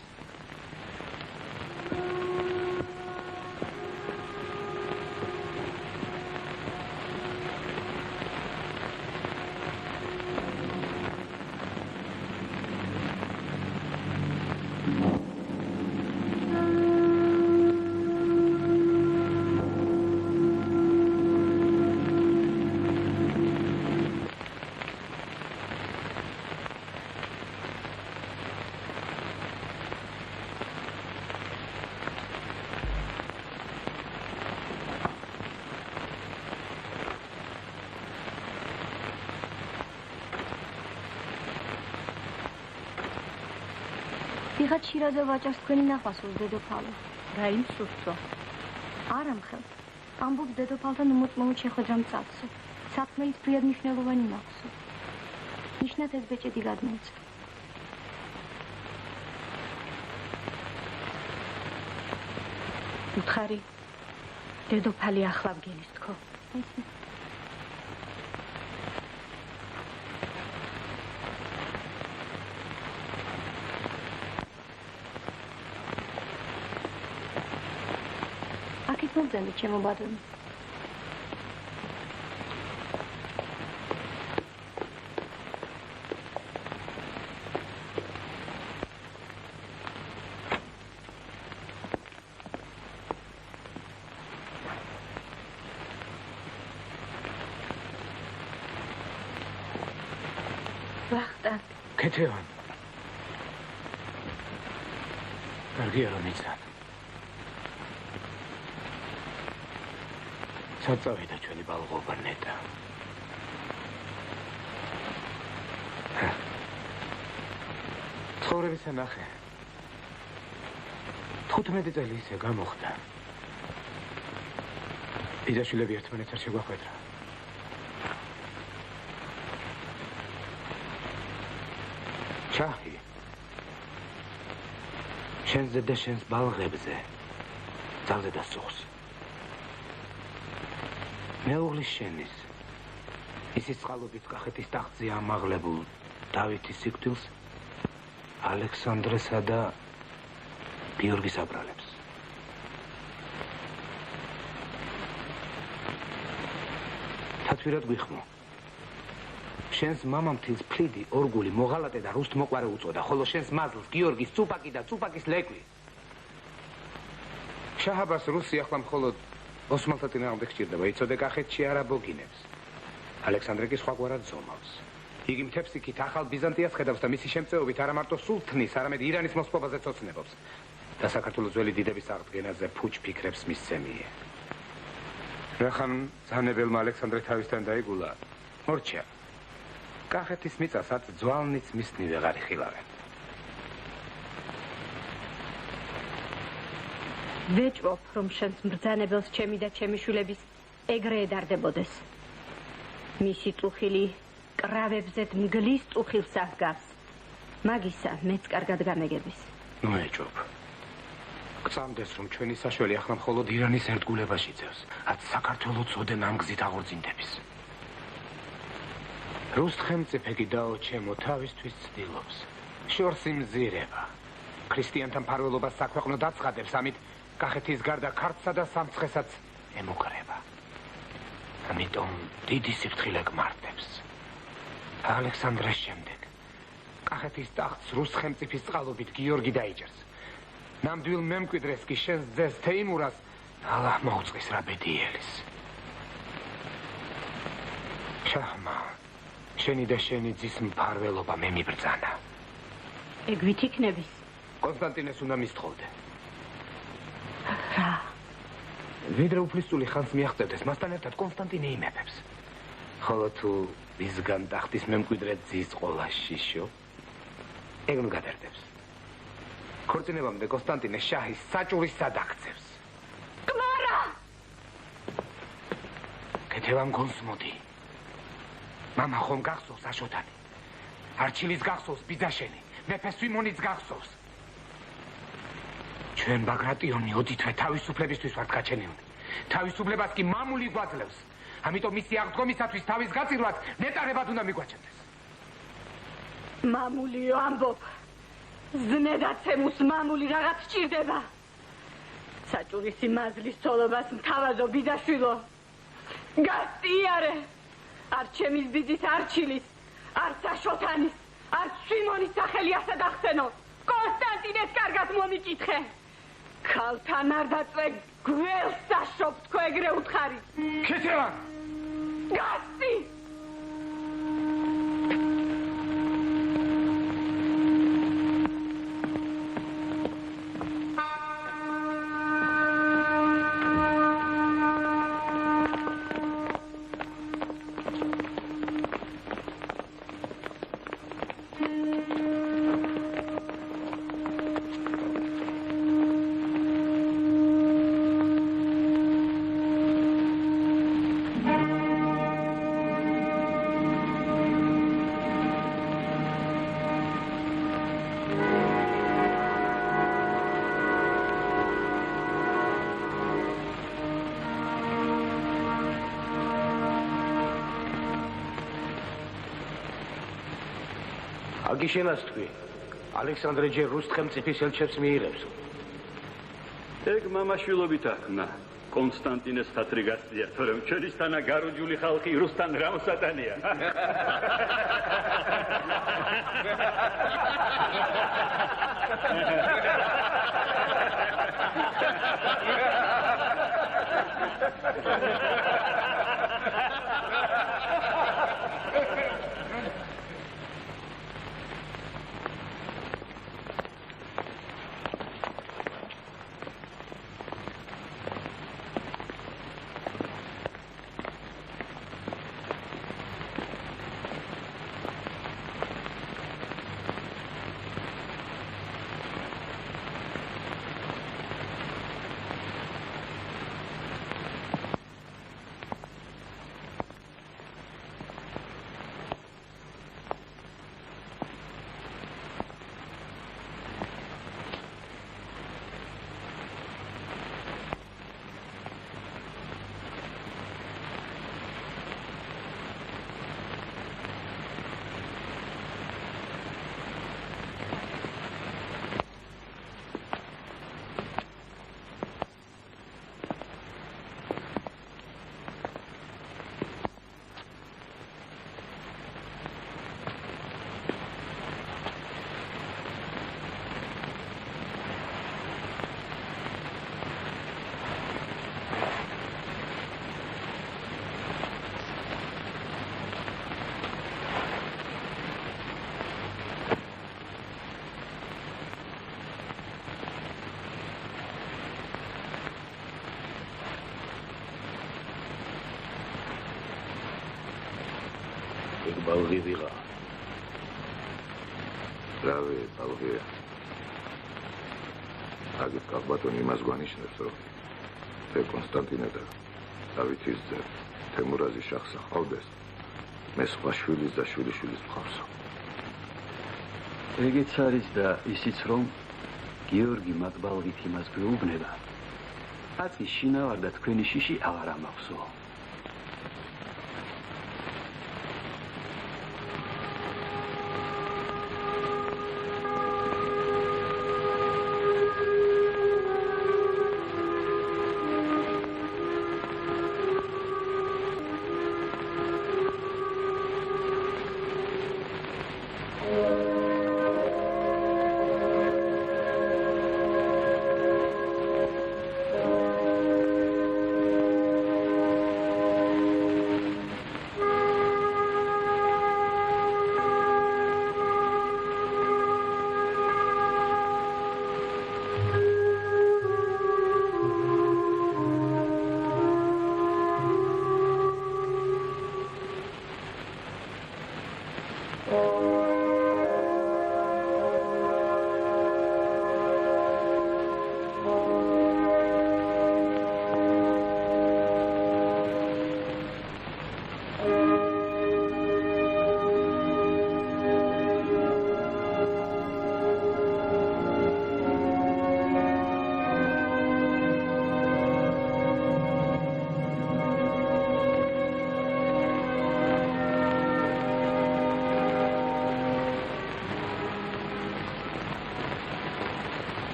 ვიღაც შირაზე ვაჭარს თქვენი ნახვასოს დედოფალო. რა იმ სურთო? არა მხელ. ამბობს დედოფალთან უმოწმოვით შეხვედრა მწაცო. საქმეით ფრიად მნიშვნელოვანი მახსო. ნიშნად ეს ბეჭედი გადმოიწყო. უთხარი დედოფალი ახლა ვგელის თქო. მოგზავნით ჩემო ბატონო. ვახტანგ. ქეთევან. კარგია რომ იცან. საწავიდა ჩვენი ბალღობა ნეტა. ცხოვრებისა ნახე. 15 წელი ისე გამოხდა. ბიძაშვილები ერთმანეთს არ შეგვახვედრა. ჩაჰი. შენზე და შენს ბალღებზე ძალზე დასუხს. მეუღლის შენის ისიც წყალობით კახეთის ტახტზე ამაღლებულ დავითის სიკვდილს ალექსანდრესა და გიორგის აბრალებს. თათვირად გვიხმო. შენს მამამთილს ფლიდი, ორგული, მოღალატე და რუსთ მოყვარე უწოდა, ხოლო შენს მაზლს გიორგის წუპაკი და წუპაკის ლეკვი. შაჰაბას რუსი ახლა მხოლოდ ოსმალთა წინააღმდეგ სჭირდება, იცოდე კახეთში არა ბოგინებს. ალექსანდრე კი სხვაგვარად ზომავს. იგი მთებს იქით ახალ ბიზანტიას ხედავს და მისი შემწეობით არა მარტო სულთნის, არამედ ირანის მოსპობაზე ცოცნებობს. და საქართველოს ძველი დიდების აღდგენაზე ფუჭ ფიქრებს მისცემია. რახან ძანებელმა ალექსანდრე თავისთან დაიგულა, მორჩა. კახეთის მიწასაც ძვალნიც მისნი ვეღარ იხილავენ. ვეჭვობ, რომ შენს მბრძანებელს ჩემი და ჩემი შვილების ეგრე ედარდებოდეს. მისი წუხილი კრავებზეთ მგლის წუხილს აღგავს. მაგისა მეც კარგად გამეგების. ნუ ეჭვობ. გწამდეს, რომ ჩვენი საშველი ახლა მხოლოდ ირანის ერთგულებაში ძევს, ათ საქართველოს ოდენ ამ გზით აღორძინდების. რუსთხემწიფე კი დაო ჩემო თავისთვის ცდილობს. შორს იმზირება. ქრისტიანთა მფარველობას საქვეყნო დაცხადებს, ამით კახეთის გარდა ქართლსა და სამცხესაც ემუქრება. ამიტომ დიდი სიფრთხილე გმართებს. ალექსანდრეს შემდეგ კახეთის ტახტს რუს ხელმწიფის წყალობით გიორგი დაიჯერს. ნამდვილ მემკვიდრეს კი შენს ძეს თეიმურას ალაჰ მოუწყის რა ბედიელის. შაჰმა, შენი და შენი ძის მფარველობა მე მიბრძანა. ეგ ვით იქნების? კონსტანტინეს უნდა მისთხოვდე. რა? ვიდრე უფლისწული ხანს მიაღწევდეს, მასთან ერთად კონსტანტინე იმეფებს. ხოლო თუ მისგან ტახტის მემკვიდრე ძის ყოლა შიშო, ეგ ნუ გადარდებს. ქორწინებამდე კონსტანტინე შაჰის საჭურის სად აქცევს. კმარა! კეთევან გონს მოდი. მამა ხომ გახსოვს აშოტანი. არჩილის გახსოვს ბიძაშენი, მეფე სვიმონიც გახსოვს. ჩვენ ბაგრატიონი ოდითვე თავისუფლებისთვის ვართ გაჩენილნი. თავისუფლებას კი მამული გვაძლევს. ამიტომ მისი აღდგომისათვის თავის გაწირვას ნეტარებად უნდა მიგვაჩნდეს. მამულიო ამბობ. ზნედაცემუს მამული რაღაც სჭირდება. საჭურისი მაზლის ცოლობას მთავაზო ბიძაშვილო. გასწიარე. არ ჩემის ბიძის არჩილის, არც აშოთანის, არც სვიმონის სახელი ასად ახსენო. კონსტანტინეს კარგად მომიკითხე. ქალთან არ დაწვე გველს დაშობ თქო ეგრე უთხარი. ქეთევან! გასწი! აგი შენას თქვი, ალექსანდრე ჯერ რუს ხელმწიფის ელჩებს მიიღებსო. ეგ მამაშვილობით ახნა, კონსტანტინეს თათრი გასწია, თორემ ჩვენისთანა გარუჯული ხალხი რუსთან რა მოსატანია. ბალღი ვიღა. რავი, ბალღია. აგეთ კაბატონი იმას გვანიშნებს, რომ კონსტანტინე და დავითის ძე თემურაზი შახს ახავდეს. მე სხვა შვილის და შვილიშვილის მყავსო. ეგეც არის და ისიც რომ გიორგი მათ ბალღით იმას გვეუბნება. აწი შინავარ და თქვენი შიში აღარ ამაქვსო.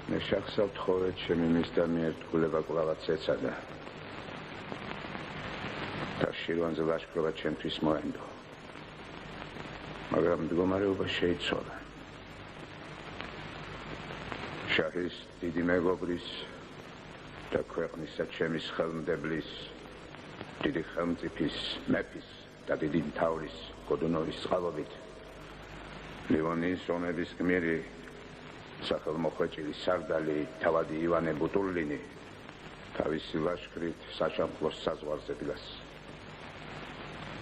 მე შახსავ თხოვე ჩემი მის და მიერ თქულება კვლავაც ეცადა და შირვანზე ლაშქრობა ჩემთვის მოენდო მაგრამ მდგომარეობა შეიცვალა შაჰის დიდი მეგობრის და ქვეყნისა ჩემის ხელმდებლის დიდი ხელმწიფის მეფის და დიდი მთავრის გოდუნოვის წყალობით ლევონის ომების გმირი სახელმოხვეჭილი სარდალი თავადი ივანე ბუტულინი თავისი ლაშქრით საშამხლოს საზღვარზე დგას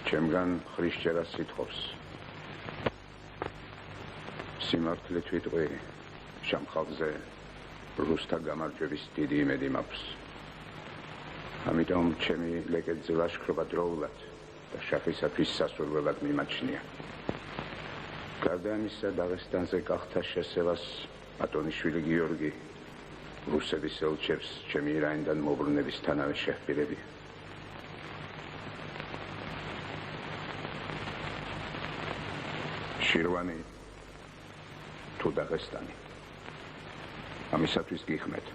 ჩემგან ხრისჯერას სიტყვობს სიმართლით ვიტყვი შამხალზე რუსთა გამარჯვების დიდი იმედი მაქვს ამიტომ ჩემი ლეკეთზე ლაშქრობა დროულად და შაჰისათვის სასურველად მიმაჩნია გარდა ამისა დაღესტანზე გახთა შესევას ბატონიშვილი გიორგი რუსების ელჩებს ჩემი ირანიდან მობრუნებისთანავე შეჰპირებია შირვანი თუ დაღესტანი ამისათვის გიხმეთ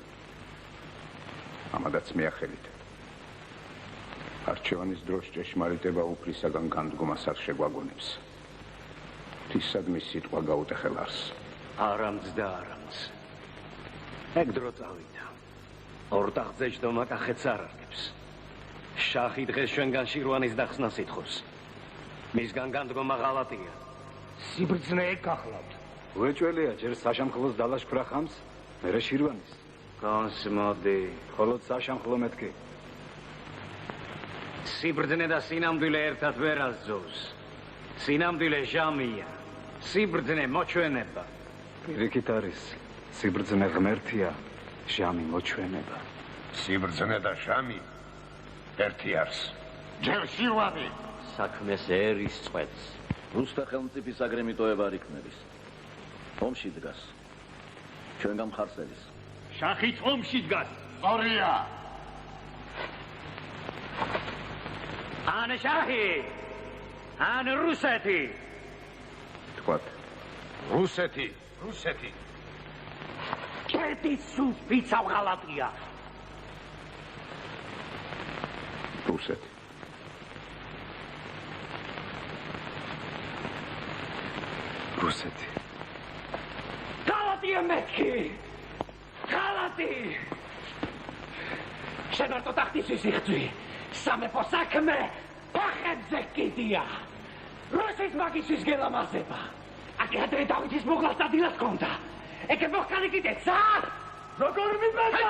ამადაც მიახელით არჩევანის დროს ჭეშმარიტება უფლისაგან განდგომას არ შეგვაგონებს ღვთისადმი სიტყვა გაუტეხელარს არამც და არამც ეგ დრო წავიდა ორტაღზე ჯდომა კახეთს არ არგებს შაჰი დღეს ჩვენგან შირვანის დახსნას ითხოვს მისგან განდგომა ღალატია სიბრძნე ეგ გახლავთ უეჭველია ჯერ საშამხლოს დალაშქრა ხამს მერე შირვანის განსმოდი მხოლოდ საშამხლო მეთქი სიბრძნე და სინამდვილე ერთად ვერ ასძოვს სინამდვილე ჟამია სიბრძნე მოჩვენება პირიქით არის სიბრძნე ღმერთია ჟამი მოჩვენება სიბრძნე და ჟამი ერთი არის ჯერ შირვანი საქმეს ერის წვეთს რუსთა ხელმწიფის აგრემიტოება არ იქნების ომში დგას ჩვენგან მხარსელის შაჰიც ომში დგას სწორია ან შაჰი ან რუსეთი თქვათ რუსეთი კეთი სუფიცა ღალატია რუსეთი ღალატია მეთქი ღალატი შენ არ ტახტის ისიხძვი სამეფო საქმე ბახებზე კიდია რუსის მაგისთვის გელამაზება აკეთე დავითის მოგლას დადილას კონდა ეკე მოხალი კიდე ცა როგორ მიბედა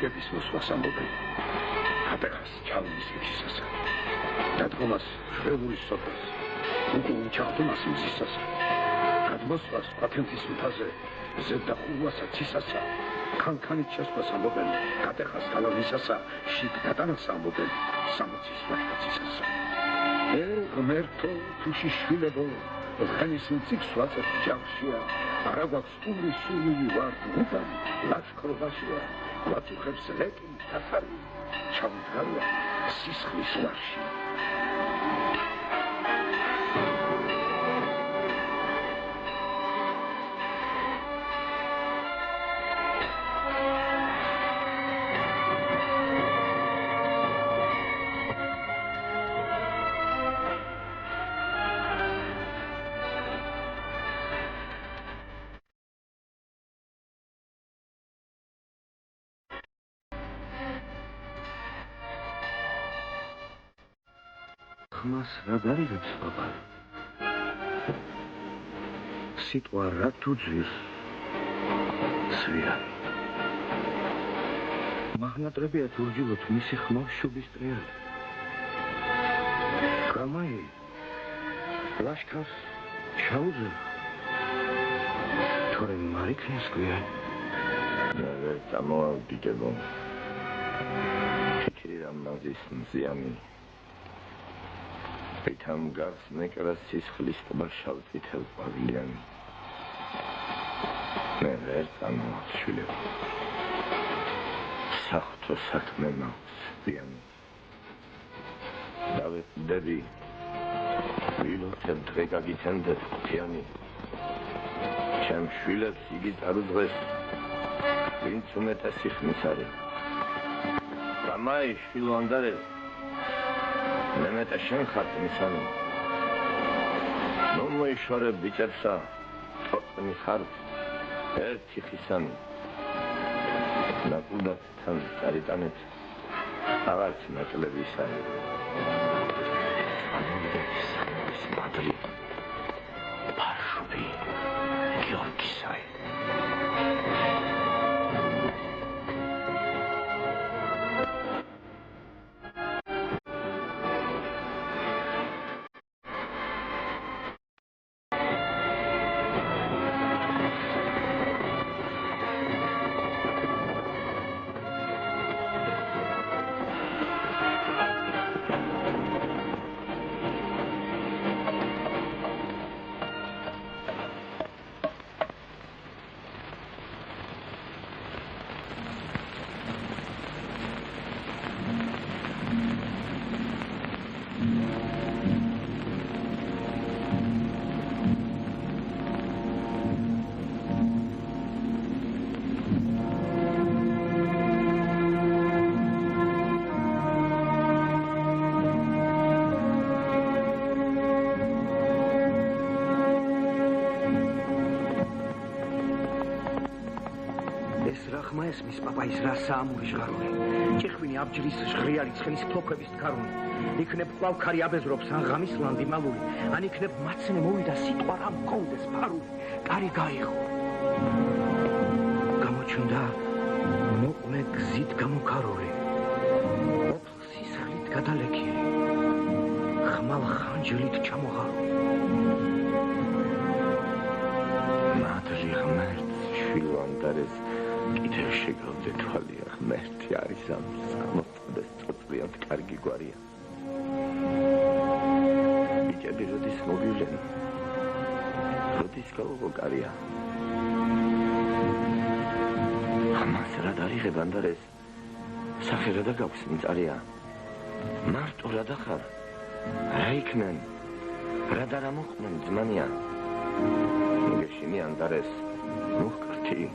ლეგების მოსვლას ამბობენ ატეხას ჩავლის ისისა დადგომას შვედური სოფელს უკვე უჩაღდომას მზისას გადმოსვლას პატენტის მთაზე ზედა ხურვასაც ისასა ქანქანით შესვლას ამბობენ ატეხას გალავისასა შიგ დატანას ამბობენ 60-ის ლაშქრიცისასა ღმერთო თუშიშვილებო ღენის მწიქს ვაწევთ ჯავშია არა გვაქვს უბრი სული ვარ უკან ლაშქრობაშია გვაწუხებს ლეკი თათარი ჩავდგარია სისხლის ვარში ხმას რა გარიგებს პაპა? სიტყვა რა თუ ძვის? სვიანი. მაღნატრებია თურჯილოთ მისი ხმავს შუბის ტრიალი. გამაი ლაშქარს ჩაუძე. თორემ მარიქნეს გვიანი. მე წამოვდიგებო. ფიქრი რამ ნაზის მზიანი. Peitam gars nekras siskhlis tbashal tvitel paviliani. Me ver tanoshvile. Sakhto sakme mags viani. Davet debi. Vilotem trega gitendet piani. Chem shvilebs igis arudres. Vints umetas sixmisari. Gamai shvilondares. Nemeta შენ ხარ მისანი. ნუ მოიშორებ ბიჭებსა. თორწმი ხარ ერთი ხისანი. ნაკუდად თან წარიტანეთ. აღარც ნაკლებისანი. ამის მადლი. ბარშუბი. გიორგისაი. ესმის პაპაის რა საამური ჟღარული. ჭიხვინი აბჯრის ჟღრიალი ცხენის ფლოქების თქარული. იქნებ ყლავქარი აბეზრობს ან ღამის ლანდი მალული. ან იქნებ მაცნე მოვიდა სიტყვა რა მქონდეს ფარული. კარი გაიღო. გამოჩნდა მოყმე გზით გამოქარული. ოფლ სისხლით გადალექილი. ხმალ ხანჯლით ჩამოღარული. მადლი ღმერთს შვილანდარეს კიდევ შეგავდე თვალია ღმერთი არის ამ სამოწდეს წოწრიად კარგი გვარია ბიჭები როდის მოგივლენ როდის გავუღოკარია ამას რა დარიღებ ანდარეს სახე რა დაგაქვს მიწარია მარტო რა დახარ რა იქნენ რა დარამოხმენ ძმანია მოგეშინი ანდარეს მოხკრთი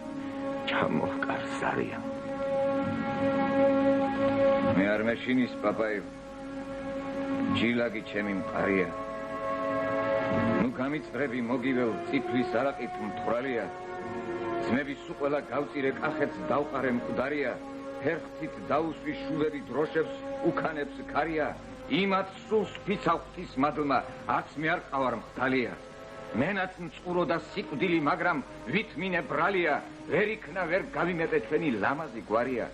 ჩამოხკარ ზარია მე არ მეშინის პაპაი ჯილაგი ჩემი მყარია ნუ გამიწრები მოგიվել წიფლის არაყით მთვრალია ძმების უყველა გავწირე კახეთს დავყარე მკვდარია ფერხთით დაუსვი შულები დროშებს უკანებს ქარია იმათ სულს ფიცა ღვთის მადლმა არც მე არ ყავარ მხდალია მენაც მწყურო და სიკვდილი მაგრამ ვით მინე ბრალია ვერ იქნა ვერ გავიმეტე ჩვენი ლამაზი გვარია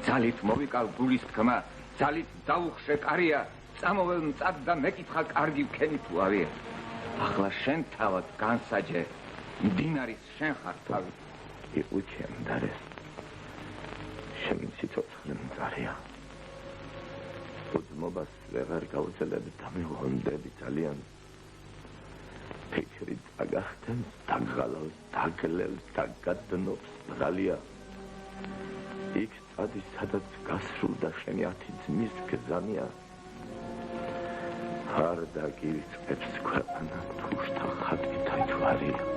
ძალით მოვიკალ გულის თქმა ძალით დაუხშე კარია წამოվել მწად და მეკითხა კარგი ვქენი თუ ავია ახლა შენ თავად განსაჯე მდინარის შენ ხარ თავი იყვიქე მდარეს შენ სიცოცხლე მწარია უძმობას ვეღარ გავუძლებ დამიღონდები ძალიან ფიქრი დაგახტენს, დაგღალავს, დაგლევს, დაგადნობს ბრალია. იქ წადი, სადაც გასრულდა შენი 10 ძმის გზანია. არ დაგივიწყებს ქვეყანა თუშთა ხატითა ჯვარია.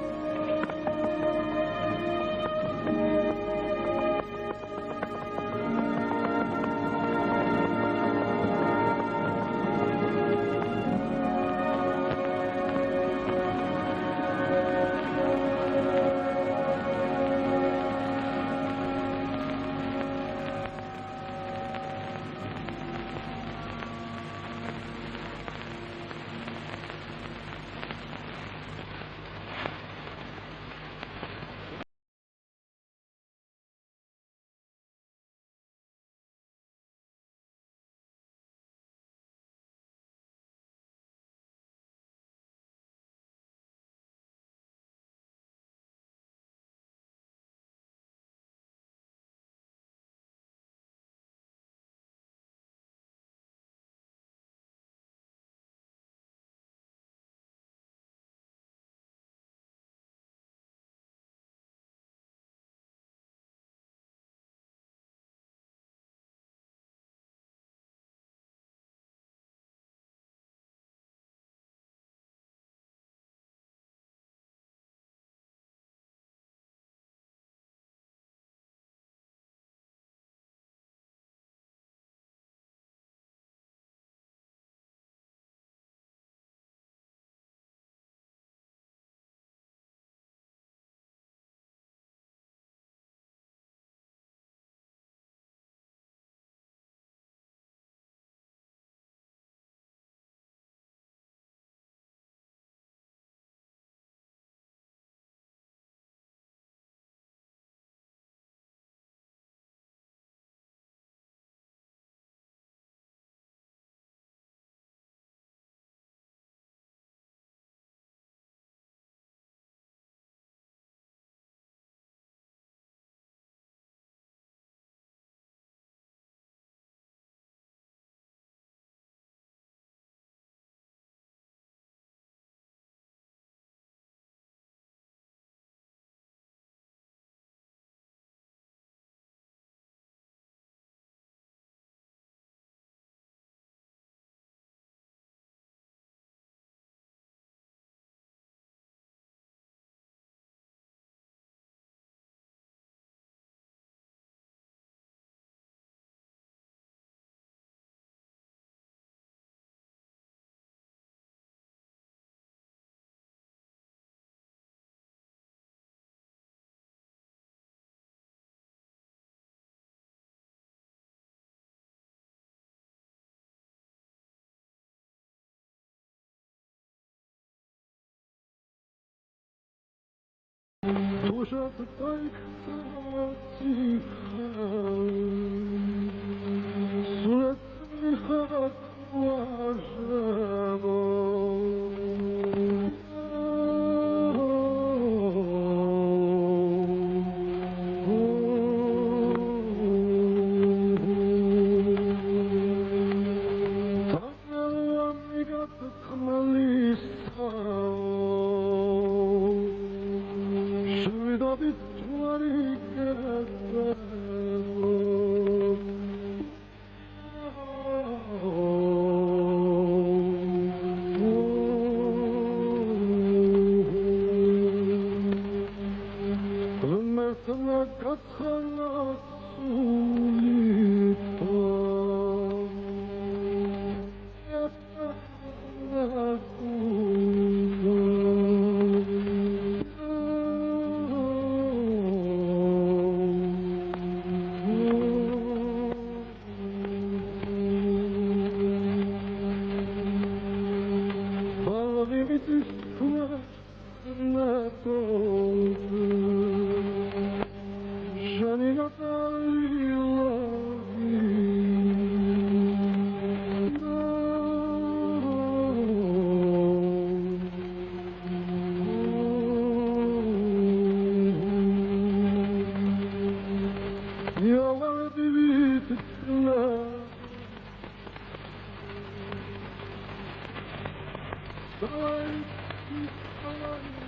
Bye.